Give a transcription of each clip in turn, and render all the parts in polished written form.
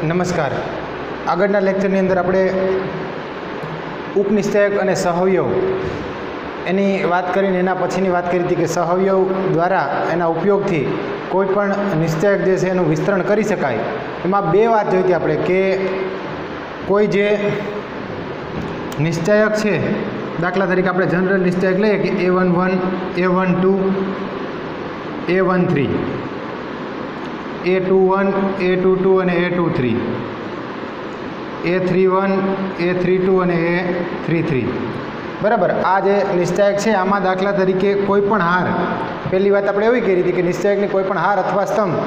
નમસ્કાર. આગળના લેક્ચરની અંદર આપણે ઉપનિશ્ચયક અને સહઅવયવ એની વાત કરીને એના પછીની વાત કરી હતી કે સહઅવયવ દ્વારા એના ઉપયોગથી કોઈ પણ નિશ્ચયક જે છે એનું વિસ્તરણ કરી શકાય. એમાં બે વાત જોઈ હતી આપણે કે કોઈ જે નિશ્ચયક છે, દાખલા તરીકે આપણે જનરલ નિશ્ચયક લઈએ કે A11, A12, A13, A21, A22 અને A23, A31, A32 અને A33. બરાબર. આ જે નિશ્ચયક છે આમાં દાખલા તરીકે કોઈ પણ હાર, પહેલી વાત આપણે એવી કરી હતી કે નિશ્ચયકની કોઈ પણ હાર અથવા સ્તંભ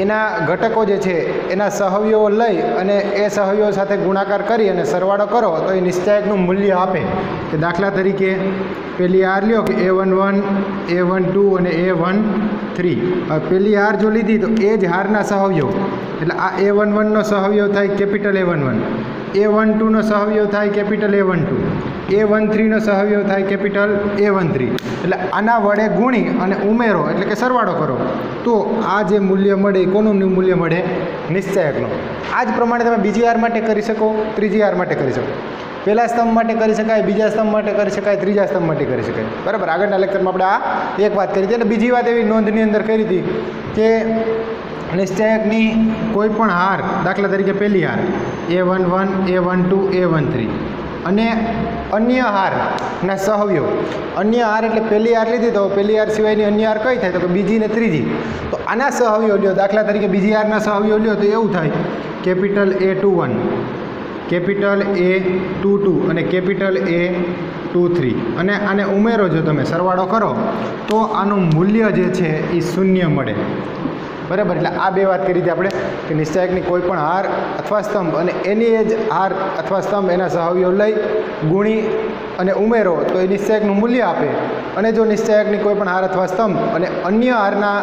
એના ઘટકો જે છે એના સહઅવયવો લઈ અને એ સહઅવયવો સાથે ગુણાકાર કરી અને સરવાળો કરો તો એ નિશ્ચયકનું મૂલ્ય આપે. કે દાખલા તરીકે પહેલી હાર લ્યો કે A11, A12 અને A13. હવે પહેલી હાર જો લીધી તો એ જ હારના સહઅવયવ, એટલે આ A11નો સહઅવયવ થાય કેપિટલ A11, A12નો સહઅવયવ થાય કેપિટલ A12, A13નો સહઅવયવ થાય કેપિટલ A13. એટલે આના વડે ગુણી અને ઉમેરો એટલે કે સરવાળો કરો તો આ જે મૂલ્ય મળે એ કોનું મૂલ્ય મળે? નિશ્ચયકનું. આ જ પ્રમાણે તમે બીજી હાર માટે કરી શકો, ત્રીજી હાર માટે કરી શકો. પહેલા સ્તંભ માટે કરી શકાય, બીજા સ્તંભ માટે કરી શકાય, ત્રીજા સ્તંભ માટે કરી શકાય. બરાબર. આગળના લેક્ચરમાં આપણે આ એક વાત કરી હતી. અને બીજી વાત એવી નોંધની અંદર કરી હતી કે નિશ્ચયકની કોઈ પણ હાર, દાખલા તરીકે પહેલી હાર A11, A12, A13 અને અન્ય હારના સહઅવયવ. અન્ય હાર એટલે પહેલી હાર લીધી તો પહેલી હાર સિવાયની અન્ય હાર કઈ થાય તો કે બીજી ને ત્રીજી. તો આના સહઅવયવ લ્યો, દાખલા તરીકે બીજી હારના સહઅવયવ લ્યો તો એવું થાય કેપિટલ A21, કેપિટલ A22 અને કેપિટલ A23. અને આને ઉમેરો જો તમે સરવાળો કરો તો આનું મૂલ્ય જે છે એ શૂન્ય મળે. બરાબર. એટલે આ બે વાત કરી હતી આપણે કે નિશ્ચયકની કોઈ પણ હાર અથવા સ્તંભ અને એની એ જ હાર અથવા સ્તંભ એના સહઅવયવ લઈ ગુણી અને ઉમેરો તો એ નિશ્ચયકનું મૂલ્ય આપે. અને જો નિશ્ચયકની કોઈ પણ હાર અથવા સ્તંભ અને અન્ય હારના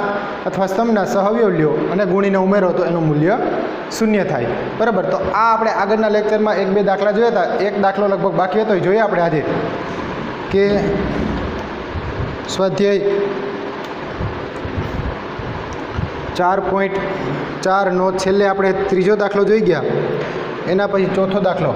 અથવા સ્તંભના સહઅવયવ લ્યો અને ગુણીને ઉમેરો તો એનું મૂલ્ય શૂન્ય થાય. બરાબર. તો આ આપણે આગળના લેક્ચરમાં એક બે દાખલા જોયા હતા. એક દાખલો લગભગ બાકી હતો, એ જોઈએ આપણે આજે કે સ્વાધ્યાય 4.4 નો છેલ્લે આપણે ત્રીજો દાખલો જોઈ ગયા. એના પછી ચોથો દાખલો.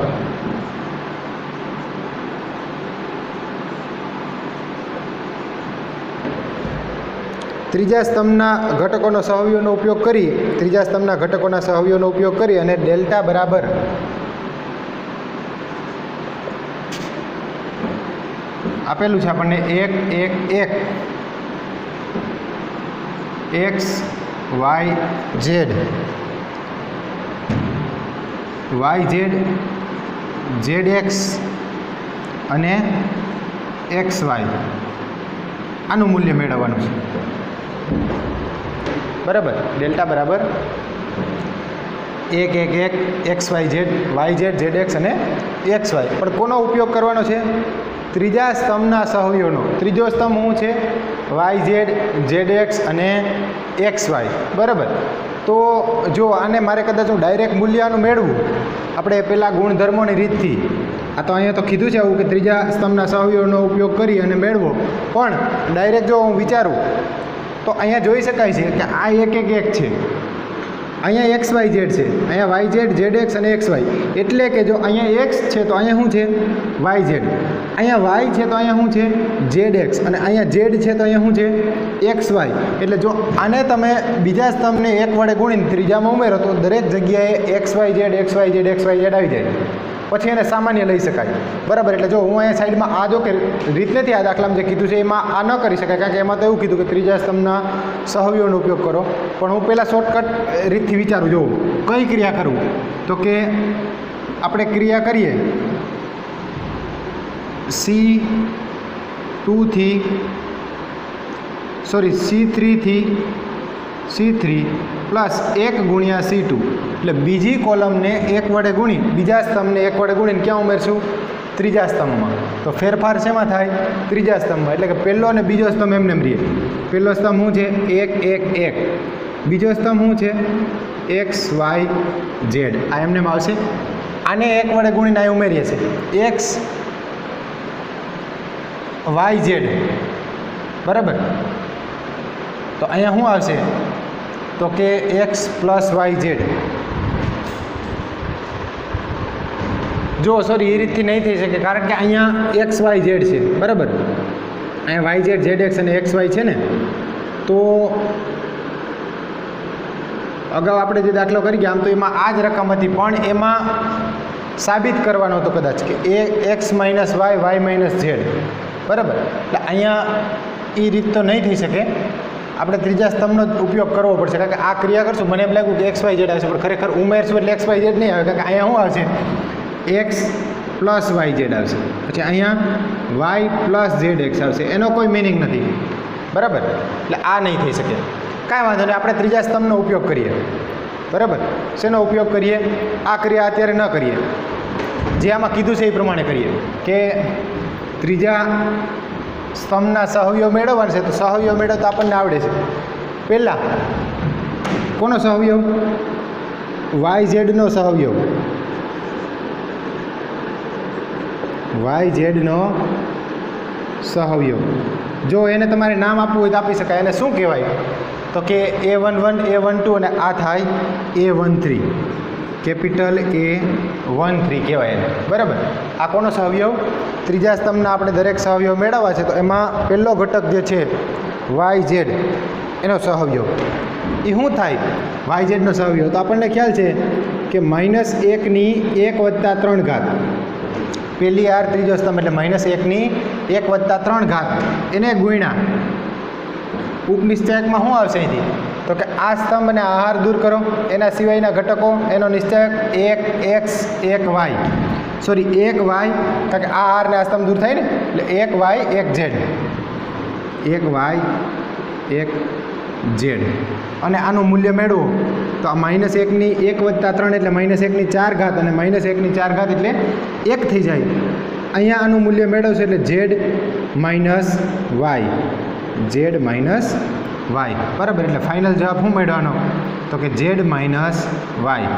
ત્રીજા સ્તંભના ઘટકોનો સહઅવયવનો ઉપયોગ કરી, ત્રીજા સ્તંભના ઘટકોના સહઅવયવનો ઉપયોગ કરી અને ડેલ્ટા બરાબર આપેલું છે આપણને 1, 1, 1 x y z, y z, zx અને xy આનું મૂલ્ય મેળવવાનું છે. બરાબર. ડેલ્ટા બરાબર 1, 1, 1 xy z, yz, zx અને xy. પણ કોનો ઉપયોગ કરવાનો છે? ત્રીજા સ્તંભના સહઅવયવનો. ત્રીજો સ્તંભ શું છે? yz, zx અને xy. બરાબર. તો જો આને મારે કદાચ હું ડાયરેક્ટ મૂલ્ય આનું મેળવું આપણે પેલા ગુણધર્મોની રીતથી, આ તો અહીંયા તો કીધું છે આવું કે ત્રીજા સ્તંભના સહઅવયવનો ઉપયોગ કરી અને મેળવો. પણ ડાયરેક્ટ જો હું વિચારું તો અહીંયા જોઈ શકાય છે કે આ 1, 1, 1 છે, અહીંયા xy z છે, અહીંયા yz, zx અને xy. એટલે કે જો અહીંયા x છે તો અહીંયા શું છે? yz. અહીંયા y છે તો અહીંયા શું છે? zx. અને અહીંયા z છે તો અહીંયા શું છે? xy. એટલે જો આને તમે બીજા સ્તંભને 1 વડે ગુણીને ત્રીજામાં ઉમેરો તો દરેક જગ્યાએ xy z, xy z, xy z આવી જાય. પછી એને સામાન્ય લઈ શકાય. બરાબર. એટલે જો હું અહીંયા સાઈડમાં આ જો કે રીત નથી, આ દાખલામાં જે કીધું છે એમાં આ ન કરી શકાય, કારણ કે એમાં તો એવું કીધું કે ત્રીજા સ્તંભના સહઅવયવનો ઉપયોગ કરો. પણ હું પહેલાં શોર્ટકટ રીતથી વિચારું, જોઉં કઈ ક્રિયા કરું તો કે આપણે ક્રિયા કરીએ C3 થી C3 પ્લસ 1 ગુણ્યા C2. એટલે બીજી કોલમને 1 વડે ગુણી, બીજા સ્તંભને 1 વડે ગુણીને ક્યાં ઉમેરશું? ત્રીજા સ્તંભમાં. તો ફેરફાર શેમાં થાય? ત્રીજા સ્તંભમાં. એટલે કે પહેલો અને બીજો સ્તંભ એમને રહીએ. પહેલો સ્તંભ શું છે? 1, 1, 1. બીજો સ્તંભ શું છે? x, y, z. આ એમને આવશે. આને 1 વડે ગુણીને આ ઉમેરીએ છીએ x, y, z. બરાબર. તો અહીંયા શું આવશે તો કે x + yz જો સોરી એ રીતથી નહીં થઈ શકે, કારણ કે અહીંયા એક્સ વાય ઝેડ છે, બરાબર. અહીંયા વાય ઝેડ ઝેડ એક્સ અને એક્સ વાય છે ને, તો અગાઉ આપણે જે દાખલો કરી ગયા આમ તો એમાં આ જ રકમ હતી, પણ એમાં સાબિત કરવાનો હતો કદાચ કે એ X minus Y Y minus Z, બરાબર. એટલે અહીંયા એ રીત તો નહીં થઈ શકે, આપણે ત્રીજા સ્તંભનો જ ઉપયોગ કરવો પડશે, કારણ કે આ ક્રિયા કરશું મને એમ લાગ્યું કે એક્સ વાય ઝેડ આવશે, પણ ખરેખર ઉમેરશું એટલે એક્સ વાય ઝેડ નહીં આવે, કારણ કે અહીંયા શું આવશે એક્સ પ્લસ વાય ઝેડ આવશે, પછી અહીંયા વાય પ્લસ ઝેડ એક્સ આવશે, એનો કોઈ મિનિંગ નથી, બરાબર. એટલે આ નહીં થઈ શકે, કાંઈ વાંધો નહીં, આપણે ત્રીજા સ્તંભનો ઉપયોગ કરીએ, બરાબર. શેનો ઉપયોગ કરીએ? આ ક્રિયા અત્યારે ન કરીએ, જે આમાં કીધું છે એ પ્રમાણે કરીએ કે ત્રીજા સ્તંભના સહવયવ મેળવવાના છે. તો સહવયવ મેળવતા આપણને આવડે છે. પહેલાં કોનો સહવયવ? Y ઝેડનો સહવયવ, Y ઝેડનો સહવયવ. જો એને તમારે નામ આપવું હોય તો આપી શકાય. એને શું કહેવાય? તો કે A11 A12 અને આ થાય A13, કેપિટલ A13 કહેવાય એને, બરાબર. આ કોનો સહવયવ? ત્રીજા સ્તંભના આપણે દરેક સહવયવ મેળવવા છે, તો એમાં પહેલો ઘટક જે છે વાય ઝેડ એનો સહવયવ એ શું થાય? વાય ઝેડનો સહવયવ તો આપણને ખ્યાલ છે કે -1 ની 1 + 3 ઘાત, પહેલી આર ત્રીજો સ્તંભ એટલે -1 ની 1 + 3 ઘાત, એને ગુણ્યા ઉપનિશ્ચાયકમાં શું આવશે અહીંથી? તો કે આ સ્તંભ અને આહાર દૂર કરો, એના સિવાયના ઘટકો, એનો નિશ્ચાયક 1 એક્સ 1 વાય, સોરી 1 વાય, કારણ કે આ આર ને આ સ્તંભ દૂર થાય ને, એટલે 1 વાય 1 ઝેડ, 1 વાય 1 ઝેડ. અને આનું મૂલ્ય મેળવો તો આ -1 ની 1 + 3 એટલે -1 ની 4 ઘાત, અને -1 ની 4 ઘાત એટલે 1 થઈ જાય. અહીંયા આનું મૂલ્ય મેળવશે એટલે Z minus Y, Z minus Y, બરાબર. એટલે ફાઇનલ જવાબ શું મેળવવાનો? તો કે Z minus Y,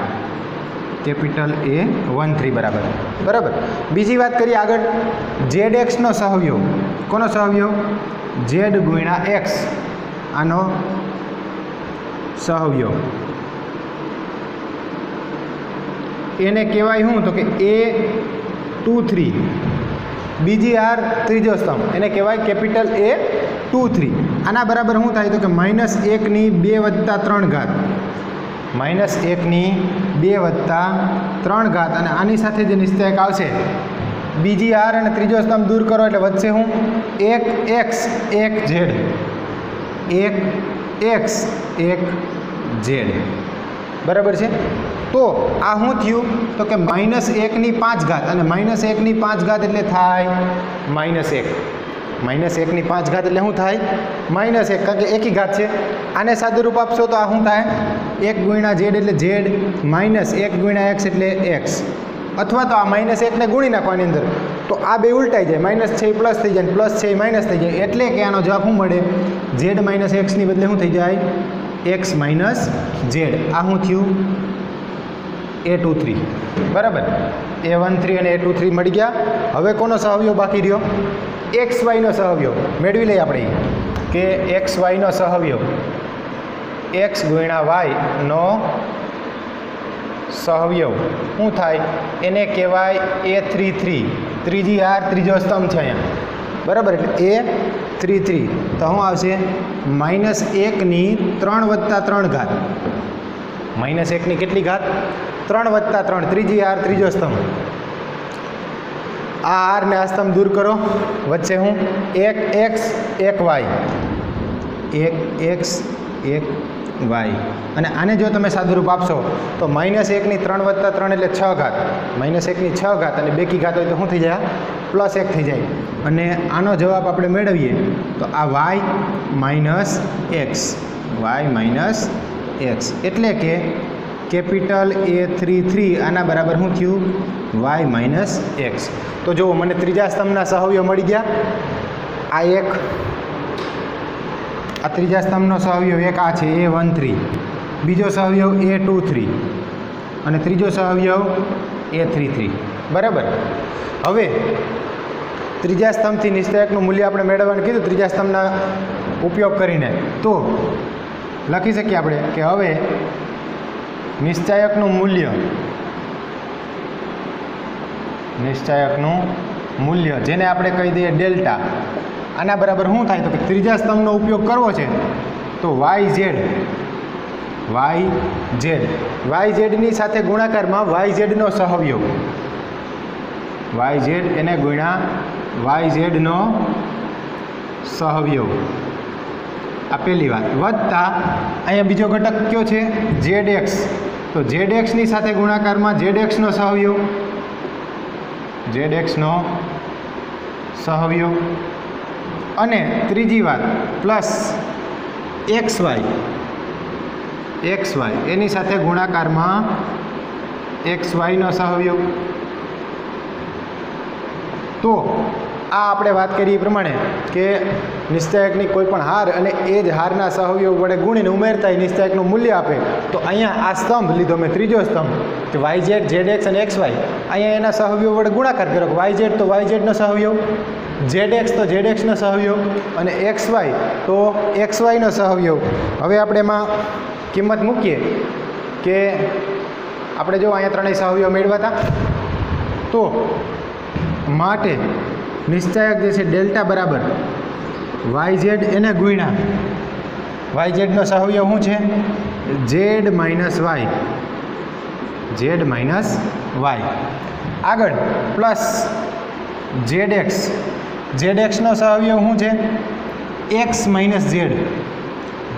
capital A13 બરાબર, બરાબર. બીજી વાત કરીએ આગળ, ઝેડ એક્સનો સહવયવ. કોનો સહવયવ? ઝેડ ગુણ્યા એક્સ, આનો સહવયવ. એને કહેવાય શું? તો કે A23, બીજી આર ત્રીજો સ્તંભ, એને કહેવાય કેપિટલ A23. આના બરાબર શું થાય? તો કે -1 ની 2 + 3 ઘાત, -1 ની 2 + 3 ઘાત, અને આની સાથે જે નિશ્ચાયક આવશે, બીજી આર અને ત્રીજો સ્તંભ દૂર કરો એટલે વધશે શું? 1 એક્સ 1 ઝેડ, 1 એક્સ 1 ઝેડ, બરાબર છે. તો આ શું થયું? તો કે -1 ની 5 ઘાત, અને -1 ની 5 ઘાત એટલે થાય -1, -1 ની 5 ઘાત એટલે શું થાય? -1, કારણ કે એકી ઘાત છે. આને સાદુરૂપ આપશો તો આ શું થાય? 1 ગુણ્યા ઝેડ એટલે ઝેડ, -1 ગુણ્યા એક્સ એટલે એક્સ, અથવા તો આ -1 ને ગુણી નાખો આની અંદર, તો આ બે ઉલટાઈ જાય, માઇનસ છે એ પ્લસ થઈ જાય, પ્લસ છે એ માઇનસ થઈ જાય, એટલે કે આનો જવાબ શું મળે? ઝેડ માઇનસ એક્સની બદલે શું થઈ જાય? X minus Z. આ શું થયું? A23, બરાબર. A13 અને A23 મળી ગયા. હવે કોનો સહવયવ બાકી રહ્યો? એક્સ વાયનો સહવયવ મેળવી લઈએ આપણે કે એક્સ વાયનો સહવયવ, એક્સ ગુણ્યા વાયનો સહવયવ શું થાય? એને કહેવાય A33, ત્રીજી આર ત્રીજો સ્તંભ છે અહીંયા, બરાબર. એટલે A33 તો શું આવશે? -1 ની 3 + 3 ઘાત, -1 ની કેટલી ઘાત? 3 + 3, ત્રીજી આર ત્રીજો સ્તંભ. આ આર ને આ સ્તંભ દૂર કરો, વચ્ચે હું 1 એક્સ 1 વાય, 1 એક્સ 1 વાય. અને આને જો તમે સાદુરૂપ આપશો તો -1 ની 3 + 3 એટલે 6 ઘાત, -1 ની 6 ઘાત, અને બેકી ઘાત હોય તો શું થઈ જાય? +1 થઈ જાય. અને આનો જવાબ આપણે મેળવીએ તો આ Y minus X, Y minus X, એટલે કે કેપિટલ A33 આના બરાબર શું થયું? Y minus X. તો જુઓ, મને ત્રીજા સ્તંભના સહવયવ મળી ગયા. આ એક, આ ત્રીજા સ્તંભનો સહવયવ એક આ છે A13, બીજો સહવયવ A23 અને ત્રીજો સહવયવ A33, બરાબર. હવે ત્રીજા સ્તંભથી નિશ્ચાયકનું મૂલ્ય આપણે મેળવવાનું કીધું ત્રીજા સ્તંભના ઉપયોગ કરીને, તો લખી શકીએ આપણે કે હવે નિશ્ચાયકનું મૂલ્ય નિશ્ચાયકનું મૂલ્ય, જેને આપણે કહી દઈએ ડેલ્ટા. આના બરાબર શું થાય? તો કે ત્રીજા સ્તંભનો ઉપયોગ કરવો છે તો YZ ની સાથે ગુણાકારમાં YZ નો સહવયોગ, YZ એને ગુણ્યા YZ નો સહવયોગ, આ પહેલી વાત. વત્તા અહીંયા બીજો ઘટક કયો છે? ZX. તો ZX ની સાથે ગુણાકારમાં ZX નો સહવયોગ, ZX નો સહવયોગ. અને ત્રીજી વાત પ્લસ XY એની સાથે ગુણાકારમાં XY નો સહવયોગ. તો આ આપણે વાત કરીએ એ પ્રમાણે કે નિશ્ચાયકની કોઈ પણ હાર અને એ જ હારના સહવયોગ વડે ગુણીને ઉમેરતા એ નિશ્ચાયકનું મૂલ્ય આપે. તો અહીંયા આ સ્તંભ લીધો મેં, ત્રીજો સ્તંભ કે YZ, ZX અને XY. અહીંયા એના સહવયોગ વડે ગુણાકાર કર્યો. YZ તો YZ નો સહવયોગ, ZX તો ZX નો સહવયોગ અને XY તો XY નો સહવયોગ. હવે આપણે એમાં કિંમત મૂકીએ કે આપણે જો અહીંયા ત્રણેય સહવયોગ મેળવ્યા હતા, તો માટે નિશ્ચાયક જે છે ડેલ્ટા બરાબર YZ એને ગુણ્યા YZ નો સહવયોગ શું છે? Z minus Y. આગળ પ્લસ ZX નો સહવયોગ શું છે? X minus Z.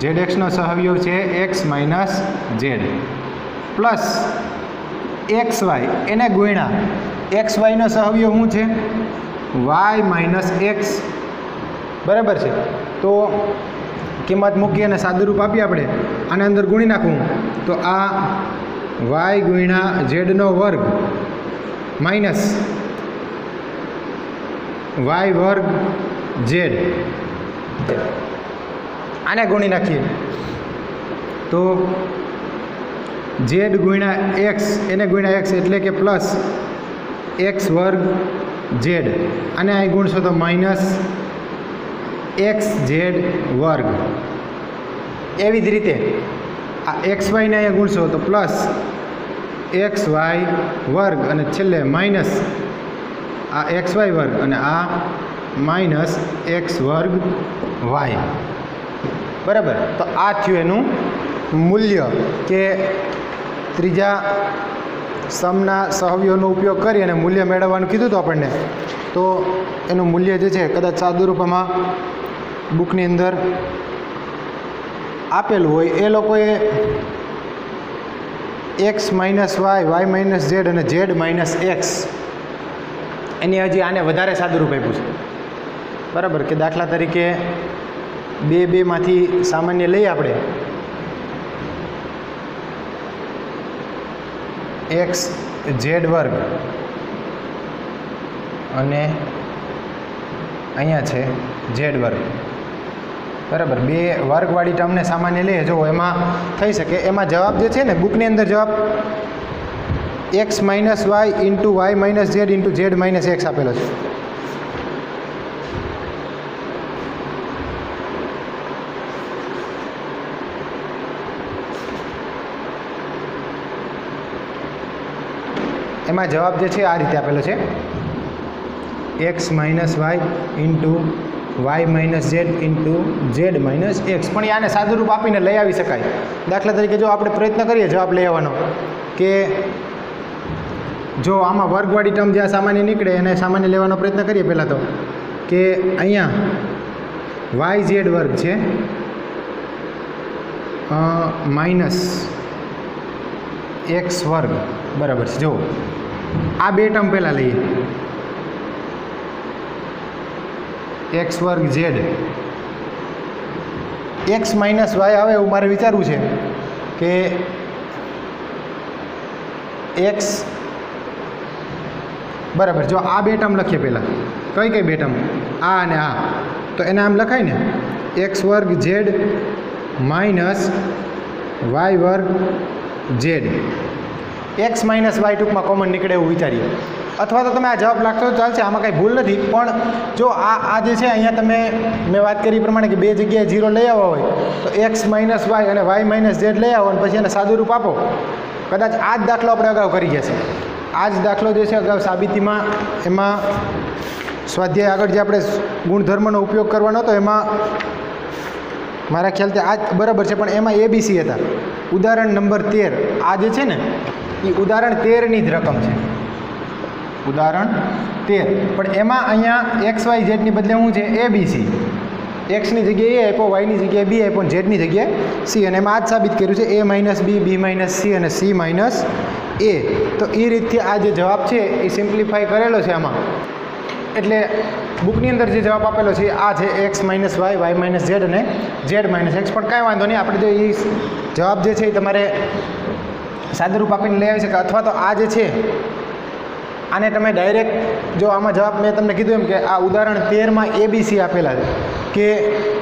ZX નો સહવયોગ છે X minus Z. Plus XY એને ગુણ્યા XY નો સહવયોગ શું છે? Y minus X. બરાબર છે. તો કિંમત મૂકી અને સાદુરૂપ આપીએ આપણે. આને અંદર ગુણી નાખવું તો આ Y ગુણ્યા Z નો વર્ગ માઇનસ Y વર્ગ Z. આને ગુણી નાખીએ તો Z ગુણ્યા X એને ગુણ્યા X એટલે કે પ્લસ X વર્ગ Z. અને અહીં ગુણશો તો માઇનસ XZ વર્ગ. એવી જ રીતે આ XY ને અહીંયા ગુણશો તો પ્લસ XY વર્ગ અને છેલ્લે માઇનસ આ XY વર્ગ અને આ માઇનસ X વર્ગ Y. બરાબર. તો આ થયું એનું મૂલ્ય કે ત્રીજા સમના સહવયોગનો ઉપયોગ કરી અને મૂલ્ય મેળવવાનું કીધું હતું આપણને. તો એનું મૂલ્ય જે છે કદાચ સાદુરૂપમાં બુકની અંદર આપેલું હોય. એ લોકોએ X minus Y, Y minus Z અને Z માઇનસ X એની હજી આને વધારે સાદુરૂપ આપ્યું છે. બરાબર કે દાખલા તરીકે બેમાંથી સામાન્ય લઈએ આપણે XZ વર્ગ અને અહીંયા છે Z વર્ગ. બરાબર. બે વર્ગવાળી ટર્મને સામાન્ય લઈએ જો એમાં થઈ શકે. એમાં જવાબ જે છે ને બુકની અંદર જવાબ X minus Y into Y minus Z into Z minus X આપેલો છે. એમાં જવાબ જે છે આ રીતે આપેલો છે X minus Y into Y minus Z into Z minus X. પણ આને સાદુરૂપ આપીને લઈ આવી શકાય. દાખલા તરીકે જો આપણે પ્રયત્ન કરીએ જવાબ લઈ આવવાનો કે જો આમાં વર્ગવાળી ટર્મ જ્યાં સામાન્ય નીકળે એને સામાન્ય લેવાનો પ્રયત્ન કરીએ. પહેલાં તો કે અહીંયા YZ વર્ગ છે માઇનસ X વર્ગ. બરાબર છે. જો આ બે ટર્મ પહેલાં લઈએ X વર્ગ Z. X માઇનસ Y આવે એવું મારે વિચારવું છે કે X બરાબર. જો આ બે ટર્મ લખીએ પહેલાં કઈ બે ટર્મ? આ અને આ. તો એને આમ લખાય ને X વર્ગ Z માઇનસ Y વર્ગ Z. X માઇનસ Y ટૂંકમાં કોમન નીકળે એવું વિચારીએ. અથવા તો તમે આ જવાબ લાગતો ચાલશે, આમાં કાંઈ ભૂલ નથી. પણ જો આ જે છે અહીંયા તમે મેં વાત કરી પ્રમાણે કે બે જગ્યાએ 0 લઈ આવવા હોય તો X માઇનસ Y અને Y માઇનસ Z લઈ આવો અને પછી એને સાદુરૂપ આપો. કદાચ આ જ દાખલો આપણે અગાઉ કરી ગયા છે. આ જ દાખલો જે છે અગાઉ સાબિતીમાં એમાં સ્વાધ્યાય આગળ જે આપણે ગુણધર્મનો ઉપયોગ કરવાનો હતો એમાં મારા ખ્યાલથી આ જ બરાબર છે, પણ એમાં ABC હતા. ઉદાહરણ નંબર 13 આ જે છે ને એ ઉદાહરણ 13ની જ રકમ છે, ઉદાહરણ 13. પણ એમાં અહીંયા XYZ ની બદલે શું છે? ABC. એક્સની જગ્યાએ એ આપ્યો, વાયની જગ્યાએ બી આપ્યો, અને ઝેડની જગ્યાએ સી. અને એમાં આ જ સાબિત કર્યું છે A minus B, B minus C અને સી માઇનસ એ. તો એ રીતથી આ જે જવાબ છે એ સિમ્પ્લિફાય કરેલો છે આમાં. એટલે બુકની અંદર જે જવાબ આપેલો છે આ છે X minus Y, Y minus Z અને ઝેડ માઇનસ એક્સ. પણ કાંઈ વાંધો નહીં, આપણે જો એ જવાબ જે છે એ તમારે સાદુરૂપ આપીને લઈ આવી શકે, અથવા તો આ જે છે આને તમે ડાયરેક્ટ જો આમાં જવાબ મેં તમને કીધું એમ કે આ ઉદાહરણ 13માં ABC આપેલા છે કે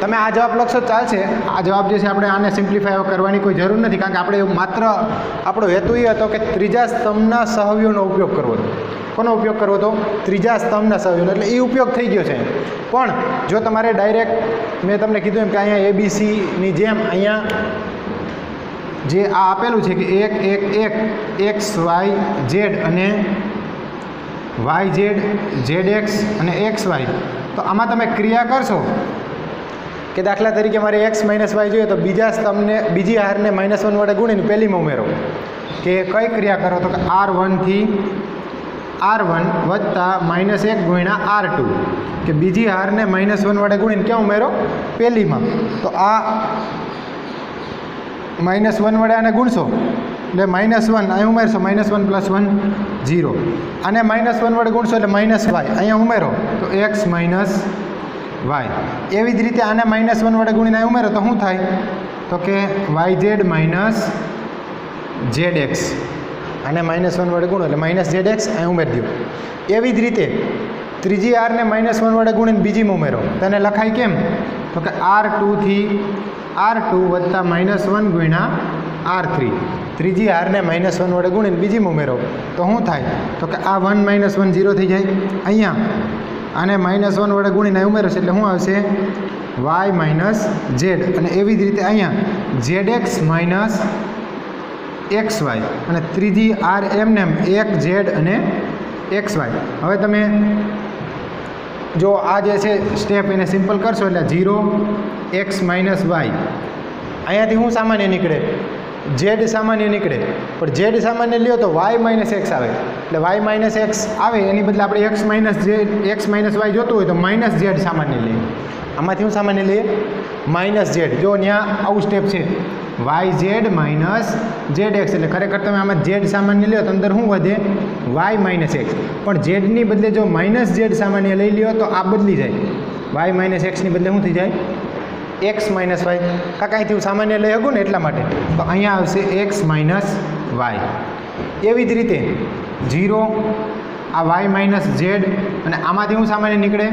તમે આ જવાબ લખશો ચાલશે. આ જવાબ જે છે આપણે આને સિમ્પ્લિફાય કરવાની કોઈ જરૂર નથી, કારણ કે આપણે માત્ર આપણો હેતુ એ હતો કે ત્રીજા સ્તંભના સહવ્યુનો ઉપયોગ કરવો હતો. કોનો ઉપયોગ કરવો હતો? ત્રીજા સ્તંભના સહવ્યુનો. એટલે એ ઉપયોગ થઈ ગયો છે. પણ જો તમારે ડાયરેક્ટ મેં તમને કીધું એમ કે અહીંયા ABCની જેમ અહીંયા જે આ આપેલું છે કે 1 1 1 x y z અને YZ, ZX અને XY, તો આમાં તમે ક્રિયા કરશો કે દાખલા તરીકે મારે x માઇનસ વાય જોઈએ તો બીજા સ્તંભને બીજી હારને -1 વડે ગુણીને પહેલીમાં ઉમેરો. કે કઈ ક્રિયા કરો? તો કે R1 થી R1 વત્તા -1 ગુણ્યા R2, કે બીજી હારને -1 વડે ગુણીને ક્યાં ઉમેરો? પહેલીમાં. તો આ -1 વડે આને ગુણશો એટલે -1 અહીં ઉમેરશો, -1 + 1 0. આને -1 વડે ગુણશો એટલે -y અહીંયા ઉમેરો તો x માઇનસ વાય. એવી જ રીતે આને -1 વડે ગુણીને અહીં ઉમેરો તો શું થાય? તો કે YZ માઇનસ ZX. આને -1 વડે ગુણો એટલે -ZX અહીં ઉમેરી દો. એવી જ રીતે ત્રીજી આરને -1 વડે ગુણીને બીજીમાં ઉમેરો, તેને લખાય કેમ? તો કે R2 થી R2 વત્તા -1 ગુણ્યા R3. ત્રીજી હારને -1 વડે ગુણીને બીજીમાં ઉમેરો તો શું થાય? તો કે આ 1 - 1 0 થઈ જાય. અહીંયા આને -1 વડે ગુણીને ઉમેરો છે એટલે શું આવશે? y minus Z. અને એવી જ રીતે અહીંયા ZX માઇનસ XY અને ત્રીજી આર એમને એમ 1 Z અને XY. હવે તમે જો આ જે છે સ્ટેપ એને સિમ્પલ કરશો એટલે 0 x માઇનસ વાય. અહીંયાથી શું સામાન્ય નીકળે? Z સામાન્ય નીકળે. પણ Z સામાન્ય લ્યો તો y માઇનસ x આવે. એટલે y માઇનસ x આવે એની બદલે આપણે x માઇનસ y જોતું હોય તો -z સામાન્ય લઈએ. આમાંથી શું સામાન્ય લઈએ? -z. જો ત્યાં આવું સ્ટેપ છે YZ માઇનસ ZX. એટલે ખરેખર તમે આમાં Z સામાન્ય લ્યો તો અંદર શું વધે? y minus x. પણ Z ની બદલે જો -z સામાન્ય લઈ લ્યો તો આ બદલી જાય. y માઇનસ x ની બદલે શું થઈ જાય? x minus Y. કાંઈ અહીંથી હું સામાન્ય લઈ શકું ને એટલા માટે. તો અહીંયા આવશે x માઇનસ વાય. એવી જ રીતે 0 આ y માઇનસ ઝેડ અને આમાંથી હું સામાન્ય નીકળે?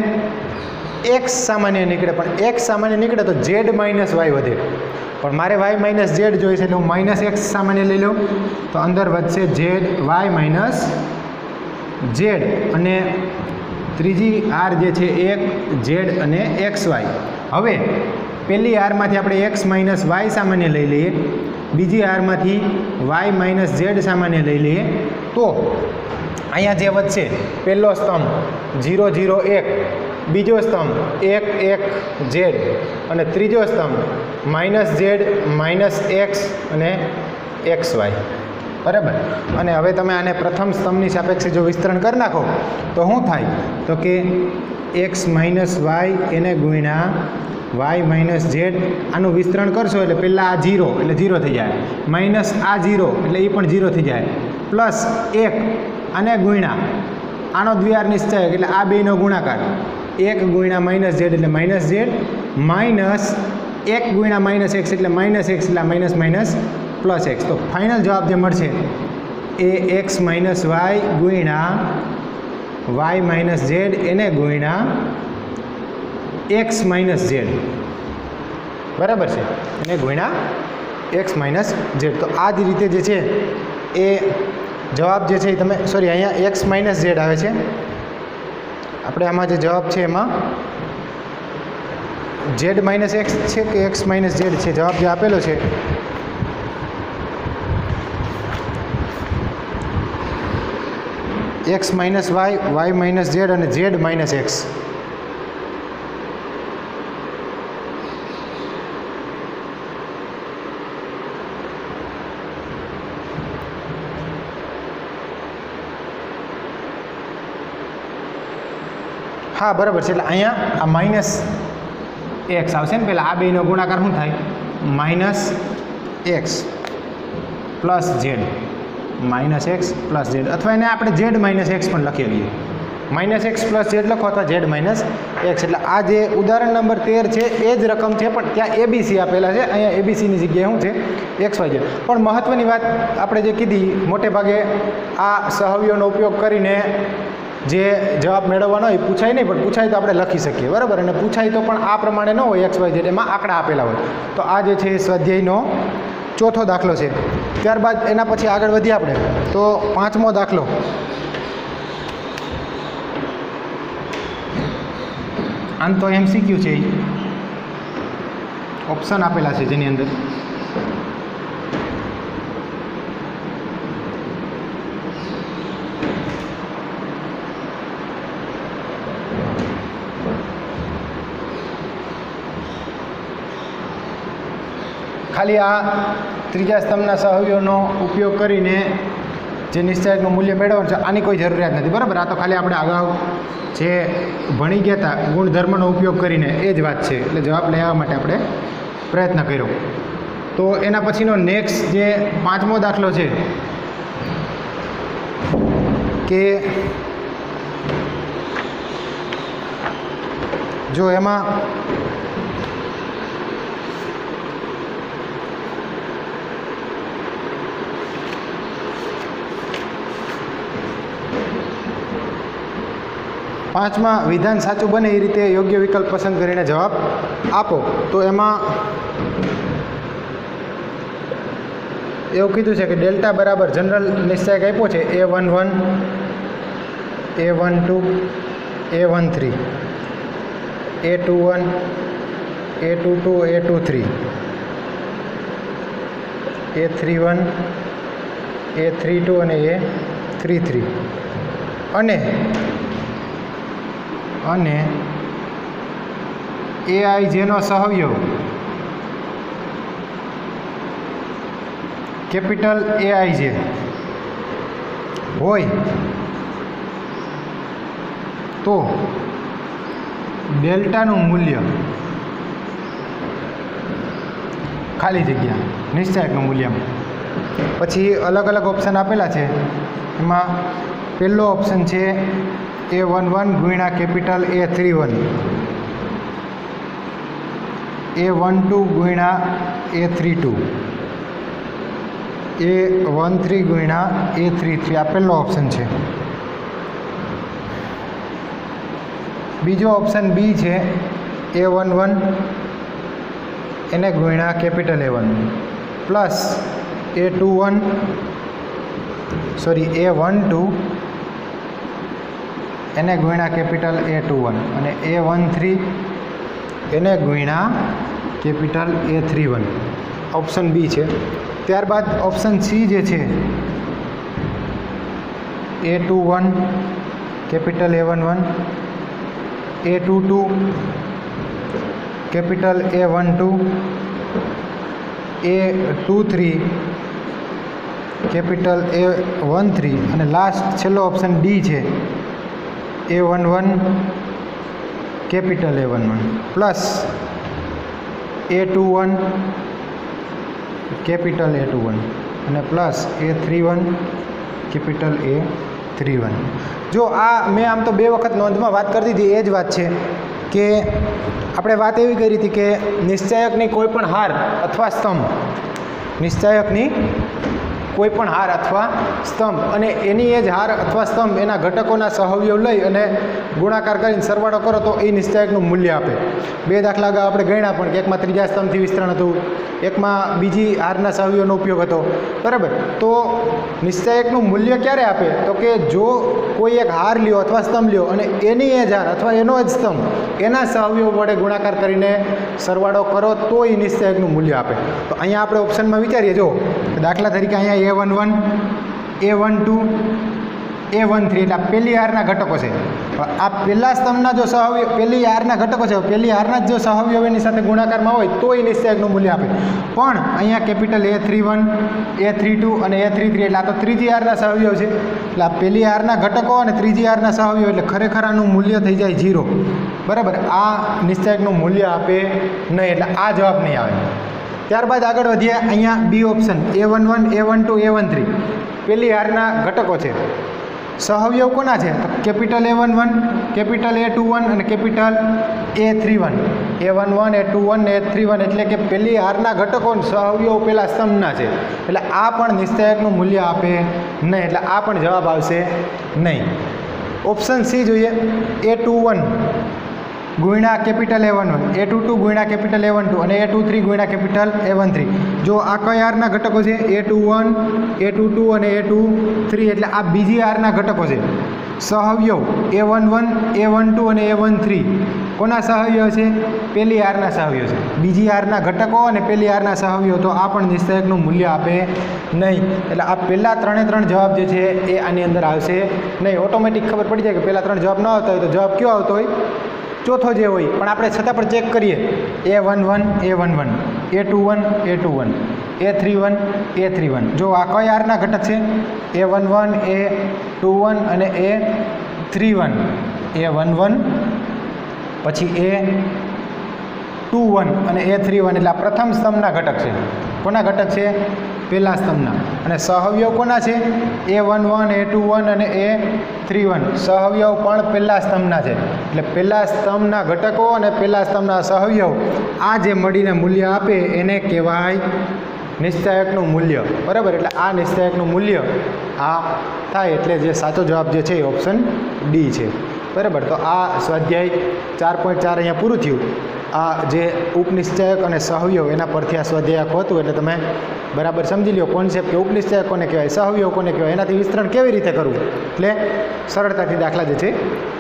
x સામાન્ય નીકળે. પણ x સામાન્ય નીકળે તો z માઇનસ વાય વધે. પણ મારે y માઇનસ ઝેડ જોઈએ છે એટલે હું -x સામાન્ય લઈ લઉં તો અંદર વધશે y માઇનસ ઝેડ. અને ત્રીજી આર જે છે 1 Z અને XY. હવે પહેલી આરમાંથી આપણે x માઇનસ વાય સામાન્ય લઈ લઈએ, બીજી આરમાંથી y માઇનસ ઝેડ સામાન્ય લઈ લઈએ તો અહીંયા જે વધશે પહેલો સ્તંભ 0 0 1, બીજો સ્તંભ 1 1 Z અને ત્રીજો સ્તંભ -Z -x અને XY. બરાબર. અને હવે તમે આને પ્રથમ સ્તંભની સાપેક્ષે જો વિસ્તરણ કરી નાખો તો શું થાય? તો કે x માઇનસ વાય એને ગુણ્યા y માઇનસ ઝેડ. આનું વિસ્તરણ કરશો એટલે પહેલાં આ 0 એટલે 0 થઈ જાય, માઇનસ આ 0 એટલે એ પણ 0 થઈ જાય, પ્લસ 1 આને ગુણ્યા આનો દ્વિઆર નિશ્ચય એટલે આ બેનો ગુણાકાર 1 ગુણ્યા માઇનસ ઝેડ એટલે માઇનસ ઝેડ, માઇનસ 1 ગુણ્યા માઇનસ એક્સ એટલે માઇનસ એક્સ એટલે માઇનસ માઇનસ પ્લસ એક્સ. તો ફાઇનલ જવાબ જે મળશે એ એક્સ માઇનસ વાય ગુણ્યા વાય માઇનસ ઝેડ એને ગુણ્યા એક્સ માઇનસ ઝેડ. બરાબર છે? એને ગુણ્યા એક્સ માઇનસ ઝેડ. તો આ જ રીતે જે છે એ જવાબ જે છે એ તમે અહીંયા એક્સ માઇનસ ઝેડ આવે છે. આપણે આમાં જે જવાબ છે એમાં ઝેડ માઇનસ એક્સ છે કે એક્સ માઇનસ ઝેડ છે? જવાબ જે આપેલો છે x minus Y, Y minus Z અને ઝેડ માઇનસ એક્સ. હા બરાબર છે. એટલે અહીંયા આ માઇનસ એક્સ આવશે ને, પહેલાં આ બેનો ગુણાકાર શું થાય? Minus x plus Z, minus x plus Z, અથવા એને આપણે ઝેડ માઇનસ એક્સ પણ લખી લઈએ. માઇનસ એક્સ પ્લસ ઝેડ લખો અથવા ઝેડ માઇનસ એક્સ. એટલે આ જે ઉદાહરણ નંબર 13 છે એ જ રકમ છે, પણ ત્યાં એબીસી આપેલા છે. અહીંયા એબીસીની જગ્યાએ શું છે? X Y Z. પણ મહત્ત્વની વાત આપણે જે કીધી, મોટે ભાગે આ સહવ્યોનો ઉપયોગ કરીને જે જવાબ મેળવવાનો હોય પૂછાય નહીં, પણ પૂછાય તો આપણે લખી શકીએ, બરાબર. અને પૂછાય તો પણ આ પ્રમાણે ન હોય એક્સ વાય ઝેડ, એમાં આંકડા આપેલા હોય. તો આ જે છે એ સ્વાધ્યાયનો ચોથો દાખલો છે. ત્યારબાદ એના પછી આગળ વધીએ આપણે તો પાંચમો દાખલો. આમ તો MCQ છે, ઓપ્શન આપેલા છે જેની અંદર ખાલી આ ત્રીજા સ્તંભના સહવ્યોનો ઉપયોગ કરીને જે નિશ્ચયકનું મૂલ્ય મેળવવાનું છે આની કોઈ જરૂરિયાત નથી, બરાબર. આ તો ખાલી આપણે અગાઉ જે ભણી ગયા હતા ગુણધર્મનો ઉપયોગ કરીને એ જ વાત છે. એટલે જવાબ લઈ આવવા માટે આપણે પ્રયત્ન કર્યો. તો એના પછીનો નેક્સ્ટ જે પાંચમો દાખલો છે કે જો એમાં પાંચમાં વિધાન સાચું બને એ રીતે યોગ્ય વિકલ્પ પસંદ કરીને જવાબ આપો. તો એમાં એવું કીધું છે કે ડેલ્ટા બરાબર જનરલ નિશ્ચયક આપ્યો છે A11, A12, A13, A21, A22, A23, A31, A32 અને A33 અને AI જેનો સહવ્યો કેપિટલ AI જે હોય તો ડેલ્ટાનું મૂલ્ય ખાલી જગ્યા નિશ્ચયકનું મૂલ્યમાં. પછી અલગ અલગ ઓપ્શન આપેલા છે. એમાં પહેલો ઓપ્શન છે A11 ગુણ્યા કેપિટલ A31, A12 ગુણ્યા A32, A13 ગુણ્યા A33. આ પહેલો ઓપ્શન છે. બીજો ઓપ્શન બી છે A11 એને ગુણ્યા કેપિટલ A11 પ્લસ A12 એને ગુણ્યા કેપિટલ A21 અને A13 એને ગુણ્યા કેપિટલ A31. ઓપ્શન બી છે. ત્યારબાદ ઓપ્શન સી જે છે A21 capital A11, A22 capital A12, A23 capital A13 અને લાસ્ટ છેલ્લો ઓપ્શન ડી છે A11 capital A11 plus A21 capital A21 અને પ્લસ A31 કેપિટલ A31. જો આ મેં આમ તો બે વખત નોંધમાં વાત કરી દીધી, એ જ વાત છે કે આપણે વાત એવી કરી હતી કે નિશ્ચયકની કોઈ પણ હાર અથવા સ્તંભ, નિશ્ચયકની કોઈ પણ હાર અથવા સ્તંભ અને એની એ જ હાર અથવા સ્તંભ એના ઘટકોના સહવ્યો લઈ અને ગુણાકાર કરીને સરવાળો કરો તો એ નિશ્ચયકનું મૂલ્ય આપે. બે દાખલા અગાઉ આપણે ગણ્યા પણ કે એકમાં ત્રીજા સ્તંભથી વિસ્તરણ હતું, એકમાં બીજી હારના સહવ્યોનો ઉપયોગ હતો, બરાબર. તો નિશ્ચયકનું મૂલ્ય ક્યારે આપે? તો કે જો કોઈ એક હાર લ્યો અથવા સ્તંભ લ્યો અને એની એ જ હાર અથવા એનો જ સ્તંભ એના સહવ્યો વડે ગુણાકાર કરીને સરવાળો કરો તો એ નિશ્ચયકનું મૂલ્ય આપે. તો અહીંયા આપણે ઓપ્શનમાં વિચારીએ, જો દાખલા તરીકે અહીંયા A11, A12, A13 એટલે આ પહેલી હારના ઘટકો છે. આ પહેલા સ્તંભના જો સહઅવયવ પહેલી હારના ઘટકો છે, પહેલી હારના જ જો સહઅવયવ એની સાથે ગુણાકારમાં હોય તો એ નિશ્ચાયકનું મૂલ્ય આપે. પણ અહીંયા કેપિટલ A31, A32 અને A33 એટલે આ તો ત્રીજી હારના સહઅવયવ છે. એટલે આ પહેલી હારના ઘટકો અને ત્રીજી હારના સહઅવયવ એટલે ખરેખર આનું મૂલ્ય થઈ જાય 0. બરાબર, આ નિશ્ચાયકનું મૂલ્ય આપે નહીં, એટલે આ જવાબ નહીં આવે. ત્યારબાદ આગળ વધીએ. અહીંયા બી ઓપ્શન A11, A12, A13 પહેલી હારના ઘટકો છે. સહઅવયવ કોના છે? તો કેપિટલ A11, કેપિટલ A21 અને કેપિટલ A31. A11, A21 ને A31 એટલે કે પહેલી હારના ઘટકો સહઅવયવ પહેલા સ્તંભના છે. એટલે આ પણ નિશ્ચાયકનું મૂલ્ય આપે નહીં, એટલે આ પણ જવાબ આવશે નહીં. ઓપ્શન સી જોઈએ. A21 ગુણ્યા કેપિટલ A11, A22 ગુણ્યા કેપિટલ A12 અને A23 ગુણ્યા કેપિટલ A13. જો આ કઈ હારના ઘટકો છે? A21, A22 અને A23 એટલે આ બીજી હારના ઘટકો છે. સહઅવયવ A11, A12 અને A13 કોના સહઅવયવ છે? પહેલી હારના સહઅવયવ છે. બીજી હારના ઘટકો અને પહેલી હારના સહઅવયવ, તો આ પણ નિશ્ચાયકનું મૂલ્ય આપે નહીં. એટલે આ પહેલા 3 જવાબ જે છે એ આની અંદર આવશે નહીં. ઓટોમેટિક ખબર પડી જાય કે પહેલા 3 જવાબ ન આવતા હોય તો જવાબ કયો આવતો હોય? ચોથો જે હોય. પણ આપણે છતાં પણ ચેક કરીએ. A11, A11, A21, A21, A31, A31. જો આ કઈ હારના ઘટક છે? A11, A21 અને A31. A11 પછી A21 અને A31 એટલે આ પ્રથમ સ્તંભના ઘટક છે. કોના ઘટક છે? પહેલા સ્તંભના. અને સહઅવયવ કોના છે? A11, A21 અને A31 સહઅવયવ પણ પહેલા સ્તંભના છે. એટલે પહેલા સ્તંભના ઘટકો અને પહેલા સ્તંભના સહઅવયવ આ જે મળીને મૂલ્ય આપે એને કહેવાય નિશ્ચાયકનું મૂલ્ય. બરાબર, એટલે આ નિશ્ચાયકનું મૂલ્ય આ થાય. એટલે જે સાચો જવાબ જે છે એ ઓપ્શન ડી છે. બરાબર, તો આ સ્વાધ્યાય 4.4 અહીંયા પૂરું થયું. આ જે ઉપનિશ્ચાયક અને સહઅવયવ એના પરથી આ સ્વાધ્યાય આખું હતું. એટલે તમે બરાબર સમજી લો કોન્સેપ્ટ કે ઉપનિશ્ચાયક કોને કહેવાય, સહઅવયવ કોને કહેવાય, એનાથી વિસ્તરણ કેવી રીતે કરવું, એટલે સરળતાથી દાખલા જે છે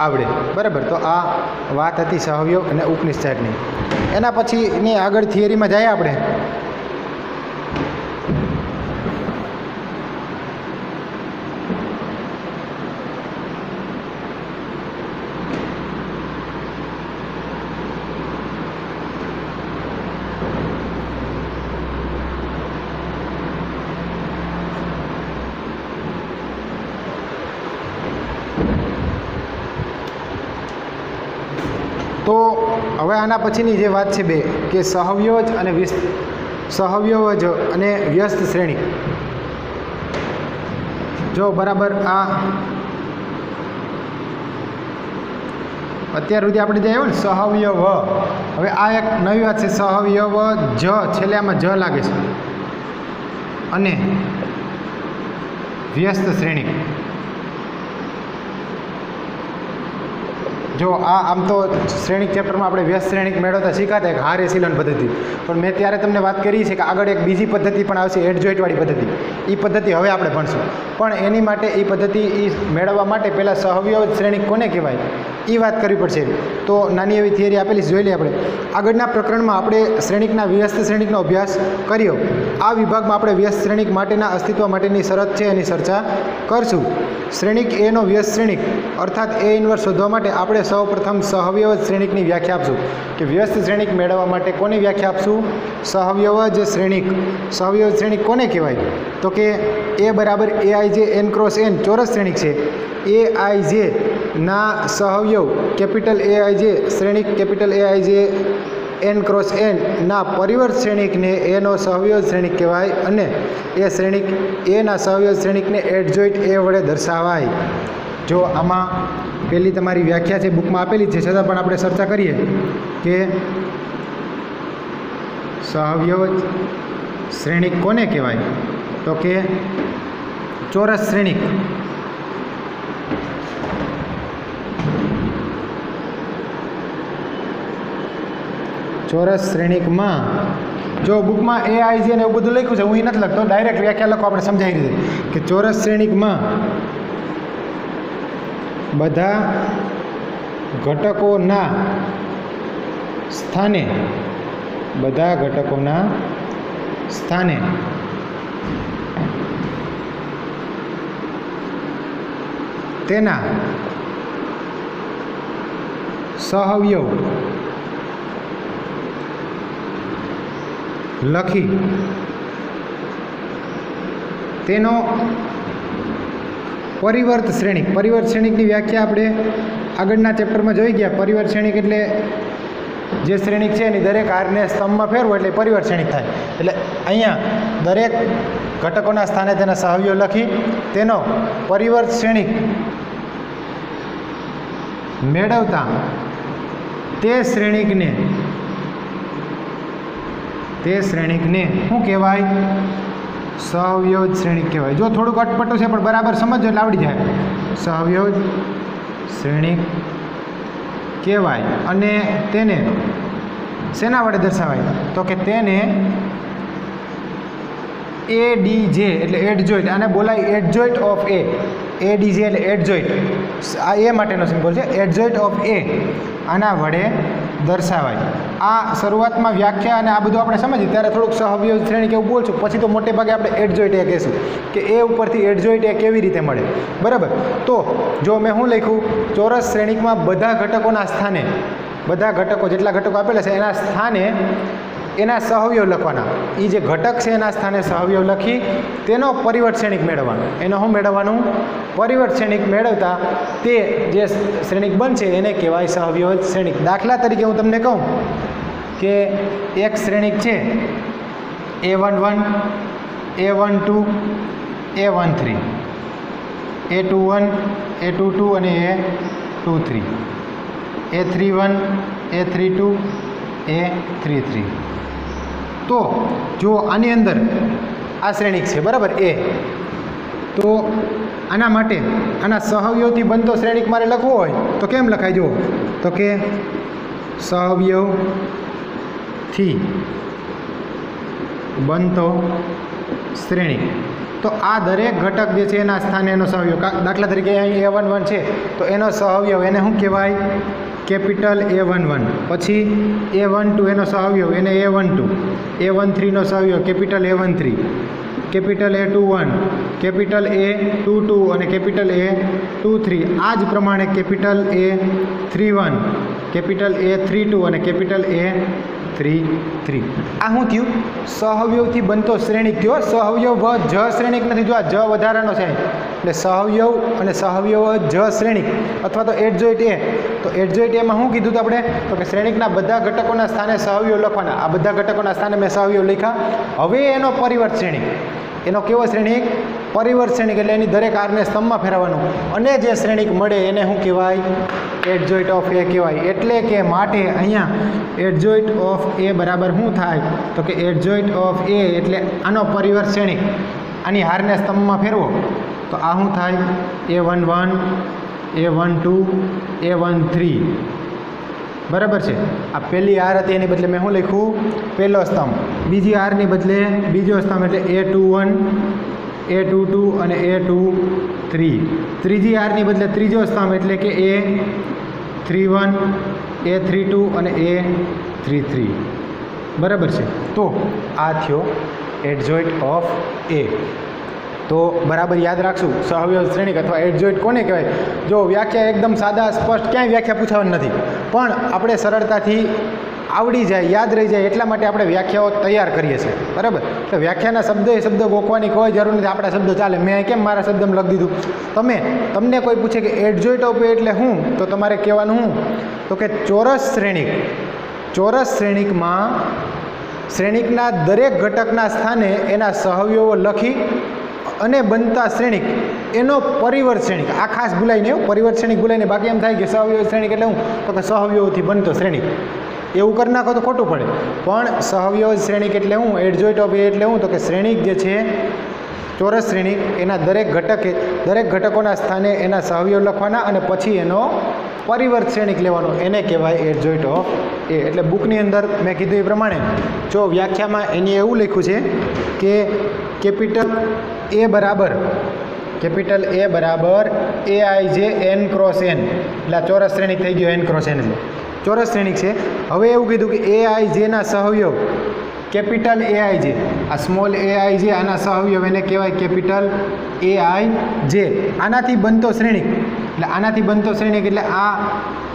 આવડે. બરાબર, તો આ વાત હતી સહઅવયવ અને ઉપનિશ્ચાયકની. એના પછીની આગળ થિયરીમાં જઈએ આપણે. તો હવે આના પછીની જે વાત છે બે કે સહઅવયવ અને સહઅવયવ અને વ્યસ્ત શ્રેણી. જો બરાબર આ અત્યાર સુધી આપણે જે આવ્યું ને સહઅવયવ, હવે આ એક નવી વાત છે. સહઅવયવ છેલ્લે આમાં જ લાગે છે અને વ્યસ્ત શ્રેણી. જો આમ તો શ્રેણિક ચેપ્ટરમાં આપણે વ્યસ્ત શ્રેણિક મેળવતા શીખાતા એક હાર એસિલન પદ્ધતિ, પણ મેં ત્યારે તમને વાત કરી છે કે આગળ એક બીજી પદ્ધતિ પણ આવશે, એડજોઇન્ટવાળી પદ્ધતિ. એ પદ્ધતિ હવે આપણે ભણશું. પણ એની માટે એ પદ્ધતિ મેળવવા માટે પહેલાં સહઅવયવ શ્રેણિક કોને કહેવાય એ વાત કરવી પડશે. તો નાની એવી થિયરી આપેલી જોઈ લઈએ આપણે. આગળના પ્રકરણમાં આપણે શ્રેણિકના વ્યસ્ત શ્રેણિકનો અભ્યાસ કર્યો. આ વિભાગમાં આપણે વ્યસ્ત શ્રેણિક માટેના અસ્તિત્વ માટેની શરત છે એની ચર્ચા કરશું. શ્રેણિક એનો વ્યસ્ત શ્રેણિક અર્થાત A ઇન્વર્સ શોધવા માટે આપણે સૌપ્રથમ સહઅવયવ શ્રેણિકની વ્યાખ્યા આપશું. કે વ્યસ્ત શ્રેણિક મેળવવા માટે કોની વ્યાખ્યા આપશું? સહઅવયવ શ્રેણિક. સહઅવયવ શ્રેણિક કોને કહેવાય? તો કે A બરાબર Aij n ક્રોસ n ચોરસ શ્રેણિક છે. Aij ના સહઅવયવ કેપિટલ Aij શ્રેણિક capital Aij n cross n ના પરિવર્ત શ્રેણિકને A નો સહઅવયવ શ્રેણિક કહેવાય અને એ શ્રેણિક A ના સહઅવયવ શ્રેણિકને એડજોઇન્ટ A વડે દર્શાવાય. જો આમાં પહેલી તમારી વ્યાખ્યા છે બુકમાં આપેલી છે, છતાં પણ આપણે ચર્ચા કરીએ કે સહઅવયવ શ્રેણિક કોને કહેવાય? તો કે ચોરસ શ્રેણિક. ચોરસ શ્રેણિકમાં જો બુકમાં Aij ને એવું બધું લખ્યું છે, હું એ નથી લખતો, ડાયરેક્ટ વ્યાખ્યા લખો, આપણે સમજાવી રીતે કે ચોરસ શ્રેણિકમાં બધા ઘટકોના સ્થાને તેના સહઅવયવ લખી તેનો પરિવર્ત શ્રેણિક. પરિવર્ત શ્રેણિકની વ્યાખ્યા આપણે આગળના ચેપ્ટરમાં જોઈ ગયા. પરિવર્ત શ્રેણિક એટલે જે શ્રેણિક છે એની દરેક હારને સ્તંભમાં ફેરવો એટલે પરિવર્ત શ્રેણિક થાય. એટલે અહીંયા દરેક ઘટકોના સ્થાને તેના સહઅવયવ લખી તેનો પરિવર્ત શ્રેણિક મેળવતા તે શ્રેણિકને શું કહેવાય? સહઅવયવ શ્રેણિક કહેવાય. જો થોડુંક અટપટું છે પણ બરાબર સમજો એટલે આવડી જાય. સહઅવયવ શ્રેણિક કહેવાય. અને તેને શેના વડે દર્શાવાય? તો કે તેને ADJ એટલે એડજોઇન્ટ. આને બોલાય એડજોઇન્ટ ઓફ A. ADJ એટલે એડજોઇન્ટ. આ એ માટેનો સિમ્બોલ છે. એડજોઇન્ટ ઓફ A આના વડે દર્શાવાય. આ શરૂઆતમાં વ્યાખ્યા અને આ બધું આપણે સમજીએ ત્યારે થોડુંક સહઅવયવ શ્રેણિક એવું બોલશું. પછી તો મોટે ભાગે આપણે એડજોઇન્ટ એ કહીશું કે એ ઉપરથી એડજોઇન્ટ એ કેવી રીતે મળે. બરાબર. તો જો મેં શું લખ્યું? ચોરસ શ્રેણિકમાં બધા ઘટકોના સ્થાને, બધા ઘટકો જેટલા ઘટકો આપેલા છે એના સ્થાને એના સહઅવયવ લખવાના. એ જે ઘટક છે એના સ્થાને સહઅવયવ લખી તેનો પરિવર્ત શ્રેણિક મેળવવાનો. એનો શું મેળવવાનું? પરિવર્ત શ્રેણિક મેળવતા તે જે શ્રેણિક બનશે એને કહેવાય સહઅવયવ શ્રેણિક. દાખલા તરીકે હું તમને કહું કે એક શ્રેણિક છે A11, A12, A13, A21, A22 અને A23, A31, A32, A33. તો જો આની અંદર આ શ્રેણિક છે બરાબર A, તો આના માટે આના સહઅવયવથી બનતો શ્રેણિક મારે લખવો હોય તો કેમ લખાય? જુઓ તો કે સહઅવયવથી બનતો શ્રેણિક. તો આ દરેક ઘટક જે છે એના સ્થાને એનો સહઅવયવ. દાખલા તરીકે અહીં A11 છે તો એનો સહઅવયવ એને શું કહેવાય? Capital A11. પછી A12 એનો સહઅવયવ એને A12. A13 નો સહઅવયવ capital A13, capital A21, capital A22 અને કેપિટલ A23. આ જ પ્રમાણે કેપિટલ A31, કેપિટલ A32 અને કેપિટલ A33. આ શું થયું? સહઅવયવથી બનતો શ્રેણિક થયો. સહઅવયવ જ શ્રેણિક નથી. જો આ જ વધારાનો છે એટલે સહઅવયવ અને સહઅવયવ જ શ્રેણિક અથવા તો એડજોઇન્ટ એ. તો એડજોઇન્ટ એમાં શું કીધું આપણે? તો કે શ્રેણિકના બધા ઘટકોના સ્થાને સહઅવયવ લખવાના. આ બધા ઘટકોના સ્થાને મેં સહઅવયવ લખ્યા. હવે એનો પરિવર્ત શ્રેણિક. એનો કેવો શ્રેણિક? પરિવર્ત શ્રેણિક. એટલે એની દરેક હારને સ્તંભમાં ફેરવવાનું અને જે શ્રેણિક મળે એને શું કહેવાય? એડજોઇન્ટ ઓફ એ કહેવાય. એટલે કે માટે અહીંયા એડજોઇન્ટ ઓફ એ બરાબર શું થાય? તો કે એડજોઇન્ટ ઓફ એ એટલે આનો પરિવર્ત શ્રેણિક. આની હારને સ્તંભમાં ફેરવો તો આ શું થાય? A11, A12, A13. બરાબર છે. આ પહેલી હાર હતી એની બદલે મેં શું લખ્યું? પહેલો સ્તંભ. બીજી હારની બદલે બીજો સ્તંભ એટલે A21, A22 અને A23. ત્રીજી હારની બદલે ત્રીજો સ્તંભ એટલે કે A31, A32 અને A33. બરાબર છે. તો આ થયો એડજોઇન્ટ ઓફ એ. તો બરાબર યાદ રાખશું સહઅવયવ શ્રેણિક અથવા એડજોઇન્ટ કોને કહેવાય? જો વ્યાખ્યા એકદમ સાદા સ્પષ્ટ, ક્યાંય વ્યાખ્યા પૂછવાની નથી, પણ આપણે સરળતાથી આવડી જાય, યાદ રહી જાય એટલા માટે આપણે વ્યાખ્યાઓ તૈયાર કરીએ છીએ. બરાબર. તો વ્યાખ્યાના શબ્દ ગોખવાની કોઈ જરૂર નથી. આપણા શબ્દ ચાલે. મેં કેમ મારા શબ્દમાં લખી દીધું? તમને કોઈ પૂછે કે એડજોઇન્ટ ઓફ એ એટલે શું, તો તમારે કહેવાનું શું? તો કે ચોરસ શ્રેણિક. ચોરસ શ્રેણિકમાં શ્રેણિકના દરેક ઘટકના સ્થાને એના સહઅવયવો લખી અને બનતા શ્રેણિક એનો પરિવર્ત શ્રેણિક. આ ખાસ ભૂલાય નહીં. પરિવર્ત શ્રેણિક ભૂલાય નહીં. બાકી એમ થાય કે સહઅવયવ શ્રેણિક એટલે શું? તો કે સહઅવયવોથી બનતો શ્રેણિક. એવું કરી નાખો તો ખોટું પડે. પણ સહઅવયવ શ્રેણિક એટલે શું? એડજોઇન્ટ ઓફ એ એટલે શું? તો કે શ્રેણિક જે છે ચોરસ શ્રેણિક એના દરેક ઘટકોના સ્થાને એના સહઅવયવ લખવાના અને પછી એનો પરિવર્ત શ્રેણિક લેવાનો. એને કહેવાય એડજોઇન્ટ ઓફ એ. એટલે બુકની અંદર મેં કીધું એ પ્રમાણે જો વ્યાખ્યામાં એની એવું લખ્યું છે કે કેપિટલ A બરાબર AIJ n ક્રોસ n. એટલે આ ચોરસ શ્રેણિક થઈ ગયો. n ક્રોસ n એટલે ચોરસ શ્રેણિક છે. હવે એવું કીધું કે AIJ ના સહઅવયવ કેપિટલ AIJ, આ સ્મોલ AIJ આના સહઅવયવ એને કહેવાય કેપિટલ AIJ. આનાથી બનતો શ્રેણિક એટલે આનાથી બનતો શ્રેણિક એટલે આ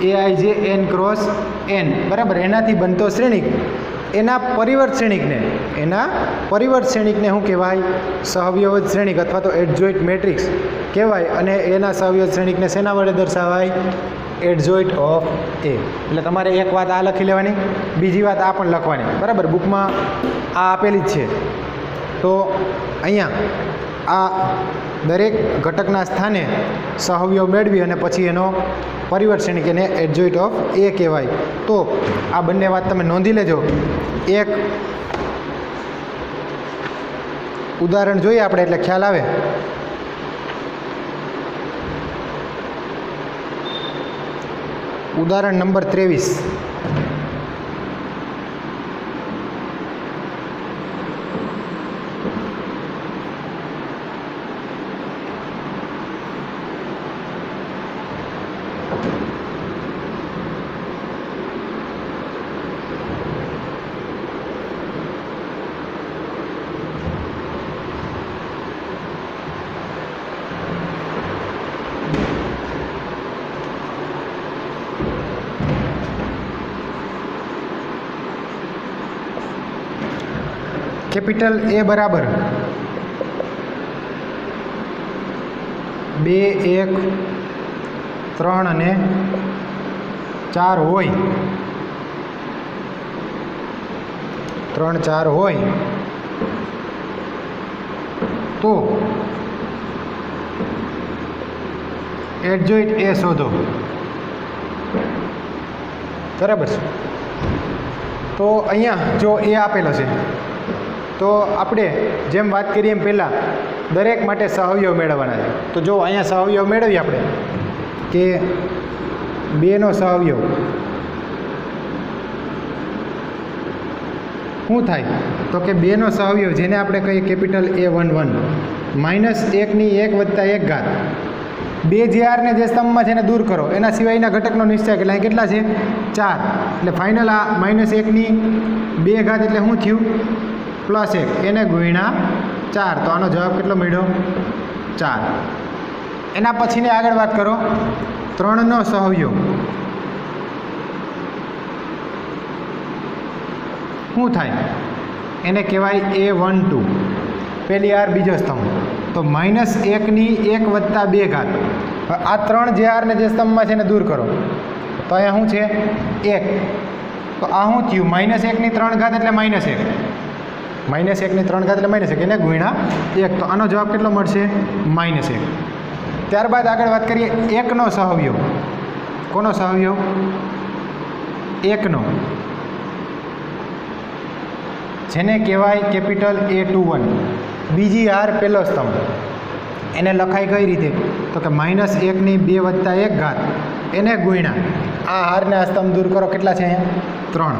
AIJ n ક્રોસ n, બરાબર. એનાથી બનતો શ્રેણિક એના પરિવર્ત શ્રેણિકને શું કહેવાય? સહવ્યવજ શ્રેણિક અથવા તો એડજોઇન્ટ મેટ્રિક્સ કહેવાય. અને એના સહવ્યવજ શ્રેણિકને શેના વડે દર્શાવાય? Adjoint of A. એટલે તમારે એક વાત આ લખી લેવાની, બીજી વાત આ પણ લખવાની, બરાબર. બુકમાં આ આપેલી જ છે. તો અહીંયા આ દરેક ઘટકના સ્થાને સહવ્યવ મેળવી અને પછી એનો પરિવર્ત શ્રેણિક એને એડજોઇન્ટ ઓફ A કહેવાય. તો આ બંને વાત તમે નોંધી લેજો. એક ઉદાહરણ જોઈએ આપણે એટલે ખ્યાલ આવે. ઉદાહરણ નંબર 23. કેપિટલ A બરાબર 2, 1, 3 અને 4 હોય, 3, 4 હોય તો એડજોઇન્ટ A શોધો, બરાબર છે. તો અહીંયા જો A આપેલો છે તો આપણે જેમ વાત કરીએ એમ પહેલાં દરેક માટે સહવ્યવ મેળવવાના છે. તો જો અહીંયા સહવ્યવ મેળવીએ આપણે કે 2નો સહવ્યવ શું થાય? તો કે 2નો સહવ્યવ જેને આપણે કહીએ કેપિટલ A11 -1 + 1 ઘાત 2 જે આરને જે સ્તંભમાં છે એને દૂર કરો, એના સિવાયના ઘટકનો નિશ્ચય એટલે અહીં કેટલા છે? 4. એટલે ફાઇનલ આ -1 + 2 ઘાત એટલે શું થયું? +1 એને ગુણ્યા 4. તો આનો જવાબ કેટલો મળ્યો? 4. એના પછીની આગળ વાત કરો 3નો સહવ્યવ શું થાય? એને કહેવાય A12, પહેલી આર બીજો સ્તંભ. તો -1 + 1 + 2 ઘાત. આ 3 જે આરને જે સ્તંભમાં છે એને દૂર કરો તો અહીંયા શું છે? 1. તો આ શું થયું? -1 + 3 ઘાત એટલે -1, -1 + 3 ઘાત એટલે -1 એને ગુણ્યા 1. તો આનો જવાબ કેટલો મળશે? -1. ત્યારબાદ આગળ વાત કરીએ 1નો સહવ્યવ. કોનો સહવ્યવ? 1નો, જેને કહેવાય કેપિટલ A21, બીજી આર પહેલો સ્તંભ. એને લખાય કઈ રીતે? તો કે -1 + 2 + 1 ઘાત એને ગુણ્યા આ હારને આ સ્તંભ દૂર કરો, કેટલા છે અહીંયા? 3.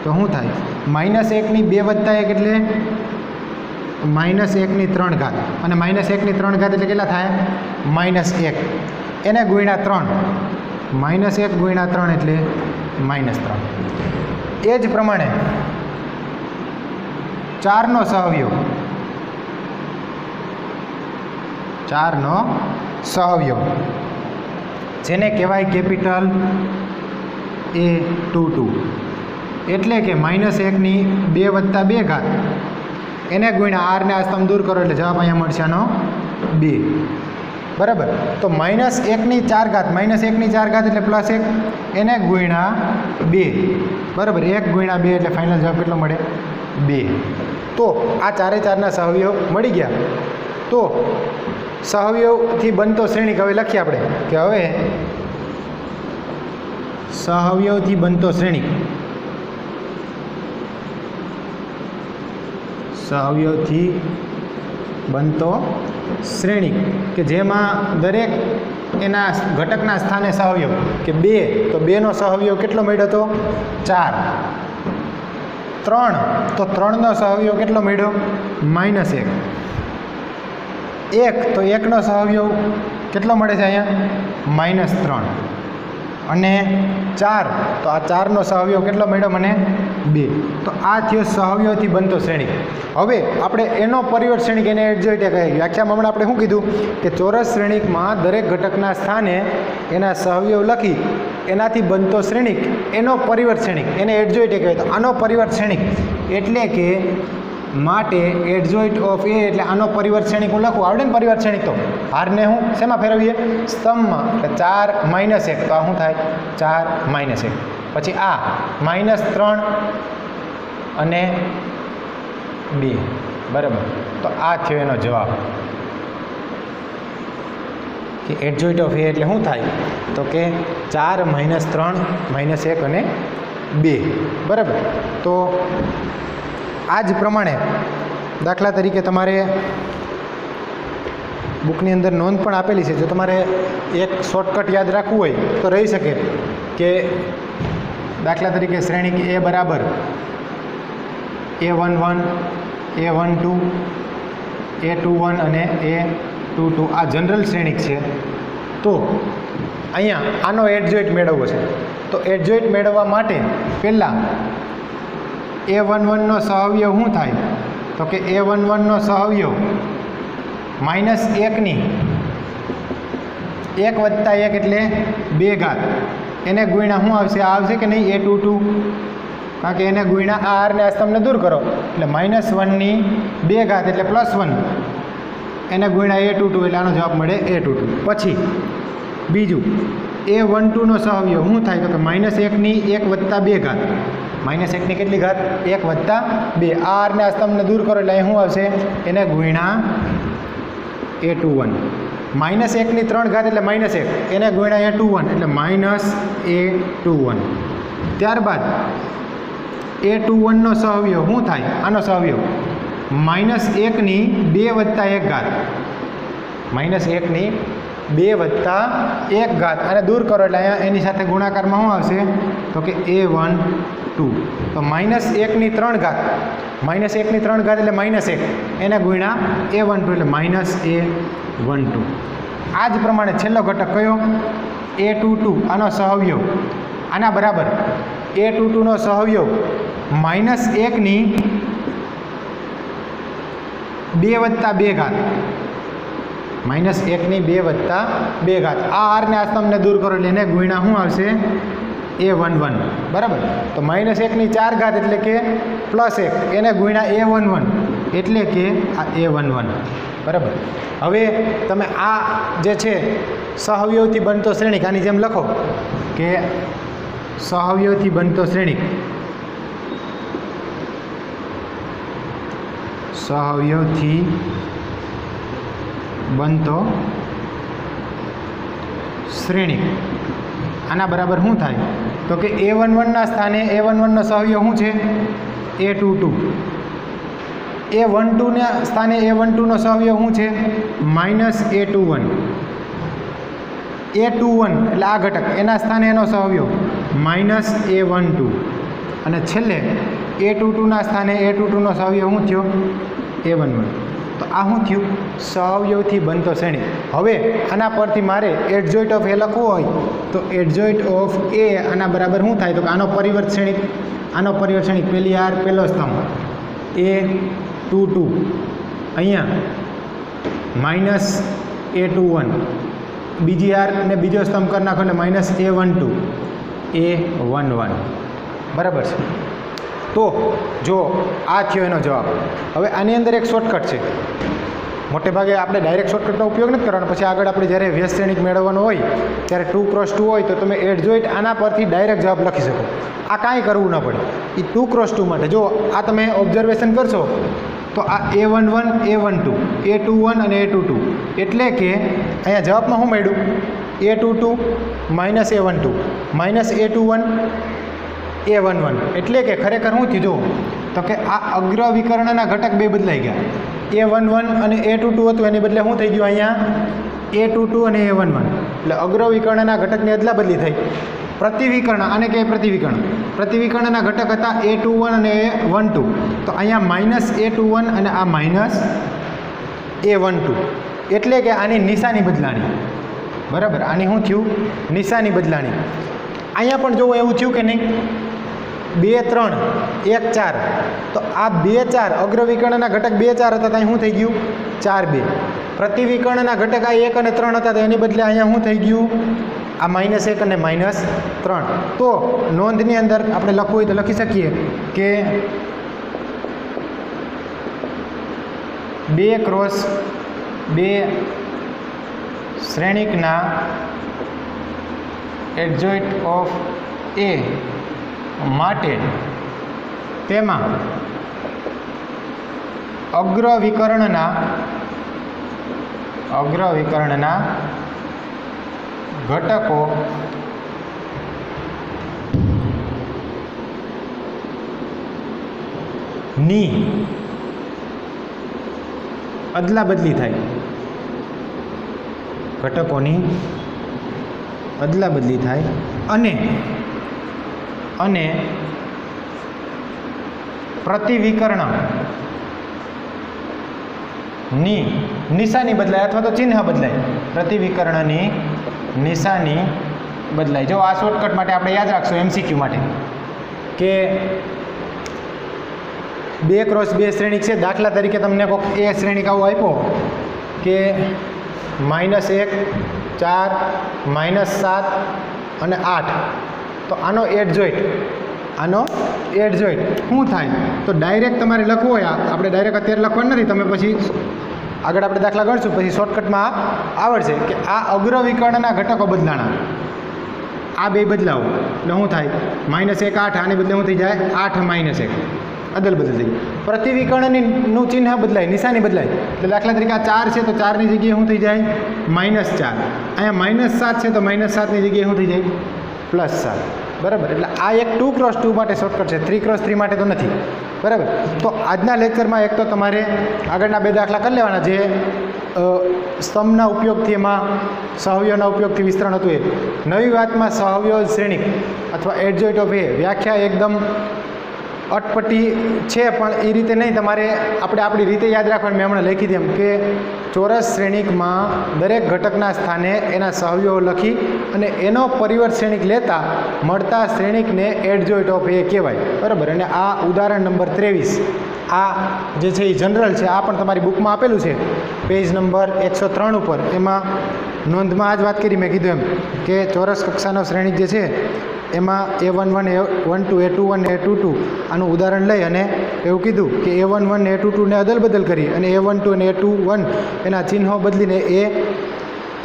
તો શું થાય? -1 + 2 + 1 એટલે -1 + 3 ઘાત, અને -1 + 3 ઘાત એટલે કેટલા થાય? -1. એને ગુણ્યા 3, -1 × 3 એટલે -3. એ જ પ્રમાણે 4નો સહવ્યવ, 4નો સહવ્યવ જેને કહેવાય કેપિટલ A22, એટલે કે -1 + 2 + 2 ઘાત એને ગુણ્યા આરને આ સ્તંભ દૂર કરો એટલે જવાબ અહીંયા મળશે આનો 2, બરાબર. તો -1 + 4 ઘાત, -1 + 4 ઘાત એટલે +1 એને ગુણ્યા 2, બરાબર. 1 × 2 એટલે ફાઇનલ જવાબ કેટલો મળે? 2. તો આ 4ના સહવ્યવ મળી ગયા. તો સહવ્યવથી બનતો શ્રેણિક હવે લખીએ આપણે કે હવે સહવ્યવથી બનતો શ્રેણિક, સહવ્યવથી બનતો શ્રેણિક કે જેમાં દરેક એના ઘટકના સ્થાને સહવ્યવ કે 2, તો 2નો સહવ્યવ કેટલો મળ્યો હતો? 4. 3, તો 3નો સહવ્યવ કેટલો મળ્યો? -1. 1, તો 1નો સહવ્યવ કેટલો મળે છે અહીંયા? -3. અને 4, તો આ 4નો સહઅવયવ કેટલો મળ્યો મને? 2. તો આ થયો સહઅવયવથી બનતો શ્રેણિક. હવે આપણે એનો પરિવર્ત શ્રેણિક, એને એડજોઇન્ટ કહે. વ્યાખ્યામાં હમણાં આપણે શું કીધું કે ચોરસ શ્રેણિકમાં દરેક ઘટકના સ્થાને એના સહઅવયવ લખી એનાથી બનતો શ્રેણિક એનો પરિવર્ત શ્રેણિક, એને એડજોઇન્ટ કહેવાય. તો આનો પરિવર્ત શ્રેણિક એટલે કે માટે એડજોઇન્ટ ઓફ એ એટલે આનો પરિવર્ત શ્રેણિક હું લખું. આવડે ને પરિવર્ત શ્રેણિક? તો હારને હું શેમાં ફેરવીએ? સ્તંભમાં. એટલે 4 - 1, તો આ શું થાય? 4 - 1. પછી આ -3 અને 2. બરાબર. તો આ થયો એનો જવાબ કે એડજોઇન્ટ ઓફ એ એટલે શું થાય? તો કે 4 - 3 - 1 અને 2. બરાબર. તો આ જ પ્રમાણે દાખલા તરીકે તમારે બુકની અંદર નોંધ પણ આપેલી છે. જો તમારે એક શોર્ટકટ યાદ રાખવું હોય તો રહી શકે કે દાખલા તરીકે શ્રેણિક એ બરાબર A11, A12, A21 અને A22 આ જનરલ શ્રેણિક છે. તો અહીંયા આનો એડજોઇન્ટ મેળવવો છે. તો એડજોઇન્ટ મેળવવા માટે પહેલાં A11 નો સહઅવયવ શું થાય? તો કે A11 નો સહઅવયવ -1 ની 1 + 1 એટલે 2 ઘાત, એને ગુણ્યા શું આવશે? આ આવશે કે નહીં? A22. કારણ કે એને ગુણ્યા આ r ને આ સ્તંભને દૂર કરો એટલે -1 ની 2 ઘાત એટલે +1, એને ગુણ્યા A22 એટલે આનો જવાબ મળે A22. પછી બીજું A12 નો સહઅવયવ શું થાય? તો કે -1 ની 1 + 2 ઘાત, -1 ની કેટલી ઘાત? 1 + 2. આ r ને આ સ્તંભને દૂર કરો એટલે અહીં શું આવશે? એને ગુણ્યા A21. -1 ની 3 ઘાત એટલે -1, એને ગુણ્યા A21 એટલે -A21. ત્યારબાદ A21 નો સહઅવયવ શું થાય? આનો સહઅવયવ -1 ની 2 + 1 ઘાત, -1 ની 2 + 1 ઘાત, આને દૂર કરો એટલે અહીંયા એની સાથે ગુણાકારમાં શું આવશે? તો કે A12. તો -1 ની 3 ઘાત, -1 ની 3 ઘાત એટલે -1, એને ગુણ્યા A12 એટલે -A12. આ જ પ્રમાણે છેલ્લો ઘટક કયો? A22. આનો સહઅવયવ આના બરાબર A22 નો સહઅવયવ -1 ની 2 + 2 ઘાત, -1 ની 2 + 2 ઘાત. આ r ને આ સ્તંભને દૂર કરો એટલે એને ગુણ્યા શું આવશે? A11. બરાબર. તો -1 ની 4 ઘાત એટલે કે +1, એને ગુણ્યા A11 એટલે કે આ A11. બરાબર. હવે તમે આ જે છે સહઅવયવથી બનતો શ્રેણિક આની જેમ લખો કે સહઅવયવથી બનતો શ્રેણિક, સહઅવયવથી બનતો શ્રેણિક આના બરાબર શું થાય? તો કે A11 ના સ્થાને A11 નો સહઅવયવ શું છે? A22. A12 ના સ્થાને A12 નો સહઅવયવ શું છે? -A21. A21 એટલે આ ઘટક, એના સ્થાને એનો સહઅવયવ -A12. અને છેલ્લે A22 ના સ્થાને A22 નો સહઅવયવ શું થયો? A11. તો આ શું થયું? સહઅવયવથી બનતો શ્રેણિક. હવે આના પરથી મારે એડજોઇન્ટ ઓફ એ લખવું હોય તો એડજોઇન્ટ ઓફ એ આના બરાબર શું થાય? તો કે આનો પરિવર્ત શ્રેણિક, આનો પરિવર્ત શ્રેણિક પહેલી r પહેલો સ્તંભ A22, અહીંયા -A21, બીજી r ને બીજો સ્તંભ કરી નાખો એટલે -A12, A11. બરાબર છે. તો જો આ થયો એનો જવાબ. હવે આની અંદર એક શોર્ટકટ છે. મોટે ભાગે આપણે ડાયરેક્ટ શોર્ટકટનો ઉપયોગ નથી કરવાનો. પછી આગળ આપણે જ્યારે વ્યસ્ત શ્રેણિક મેળવવાનો હોય ત્યારે 2x2 હોય તો તમે એડજોઇન્ટ આના પરથી ડાયરેક્ટ જવાબ લખી શકો. આ કાંઈ કરવું ન પડે. એ 2x2 માટે જો આ તમે ઓબ્ઝર્વેશન કરશો તો આ A11, A12, A21 અને A22 એટલે કે અહીંયા જવાબમાં શું મળ્યું? A22 -A12 -A21 A11 એટલે કે ખરેખર શું થયું? જો તો કે આ અગ્ર વિકર્ણના ઘટક બે બદલાઈ ગયા. A11 અને A22 હતું એની બદલે શું થઈ ગયું? અહીંયા A22 અને A11 એટલે અગ્ર વિકર્ણના ઘટકની અદલા બદલી થઈ. પ્રતિવિકર્ણ આને કહેવાય પ્રતિવિકર્ણ. પ્રતિવિકર્ણના ઘટક હતા A21 અને A12 તો અહીંયા -A21 અને આ -A12 એટલે કે આની નિશાની બદલાણી. બરાબર. આની શું થયું? નિશાની બદલાણી. અહીંયા પણ જોવો એવું થયું કે નહીં, 2 3 1 4, તો આ 2 4 અગ્રવિકર્ણના ઘટક 2 4 હતા, તો અહીં શું થઈ ગયું 4 2. પ્રતિવિકર્ણના ઘટક આ 1 અને 3 હતા, તો એની બદલે અહીંયા શું થઈ ગયું આ -1 અને -3. તો નોંધની અંદર આપણે લખવું હોય તો લખી શકીએ કે 2x2 શ્રેણિકના એડજોઇન્ટ ઓફ એ માટે તેમાં અગ્રવિકર્ણના ઘટકો ની અદલા બદલી થાય, ઘટકોની અદલા બદલી થાય અને પ્રતિવિકર્ણ ની નિશાની બદલાય અથવા તો ચિહ્ન બદલાય, પ્રતિવિકર્ણની નિશાની બદલાય. જો આ શોર્ટકટ માટે આપણે યાદ રાખશું એમસીક્યુ માટે કે 2x2 શ્રેણિક છે. દાખલા તરીકે તમને કોઈક એ શ્રેણિક આવો આપ્યો કે -1 4 -7 અને 8, તો આનો એડજોઇન્ટ શું થાય? તો ડાયરેક્ટ તમારે લખવું હોય, આપણે ડાયરેક્ટ અત્યારે લખવાનું નથી, તમે પછી આગળ આપણે દાખલા ગણશું પછી શોર્ટકટમાં આવડશે કે આ અગ્રવિકર્ણના ઘટકો બદલાણા, આ બે બદલાવો એટલે શું થાય -1 8, આને બદલે શું થઈ જાય 8 -1, અદલ બદલ થઈ ગઈ. પ્રતિવિકર્ણનું ચિહ્ન બદલાય, નિશાની બદલાય, એટલે દાખલા તરીકે આ 4 છે તો 4ની જગ્યાએ શું થઈ જાય -4, અહીંયા -7 છે તો -7ની જગ્યાએ શું થઈ જાય +7. બરાબર, એટલે આ એક 2x2 માટે શોર્ટકટ છે, 3x3 માટે તો નથી. બરાબર, તો આજના લેક્ચરમાં એક તો તમારે આગળના 2 દાખલા કરી લેવાના, જે સ્તંભના ઉપયોગથી એમાં સહવ્યવના ઉપયોગથી વિસ્તરણ હતું એ. નવી વાતમાં સહવ્યવ શ્રેણિક અથવા એડજોઇન્ટ ઓફ એ વ્યાખ્યા એકદમ અટપટી છે, પણ એ રીતે નહીં, તમારે આપણે આપણી રીતે યાદ રાખવાની. મેં હમણાં લખી દીધું એમ કે ચોરસ શ્રેણિકમાં દરેક ઘટકના સ્થાને એના સહવ્યવ લખી અને એનો પરિવર્ત શ્રેણિક લેતા મળતા શ્રેણિકને એડજોઇન્ટ ઓફ એ કહેવાય. બરાબર, અને આ ઉદાહરણ નંબર 23 આ જે છે એ જનરલ છે, આ પણ તમારી બુકમાં આપેલું છે પેજ નંબર 103 ઉપર. એમાં નોંધમાં આ જ વાત કરી મેં કીધું એમ કે ચોરસ કક્ષાનો શ્રેણિક જે છે એમાં A11 A12 A21 A22 આનું ઉદાહરણ લઈ અને એવું કીધું કે A11 A22 ને અદલ બદલ કરી અને A12 અને A21 એના ચિહ્નો બદલીને એ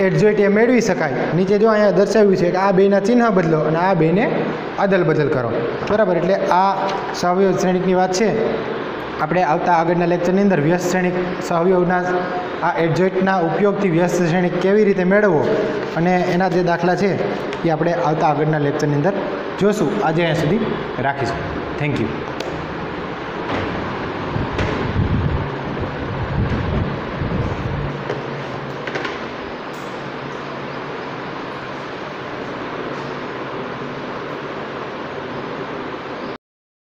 એડજોઇન્ટ એ મેળવી શકાય. નીચે જો અહીંયા દર્શાવ્યું છે કે આ બેના ચિહ્ન બદલો અને આ બેને અદલ બદલ કરો. બરાબર, એટલે આ સહવ્યવ શ્રેણિકની વાત છે. આપણે આવતા આગળના લેક્ચરની અંદર વ્યસ્ત શ્રેણિક સહવ્યવના આ એડજોઇન્ટના ઉપયોગથી વ્યસ્ત શ્રેણિક કેવી રીતે મેળવવો અને એના જે દાખલા છે એ આપણે આવતા આગળના લેક્ચરની અંદર જોશું. આજે અહીંયા સુધી રાખીશું. Thank you.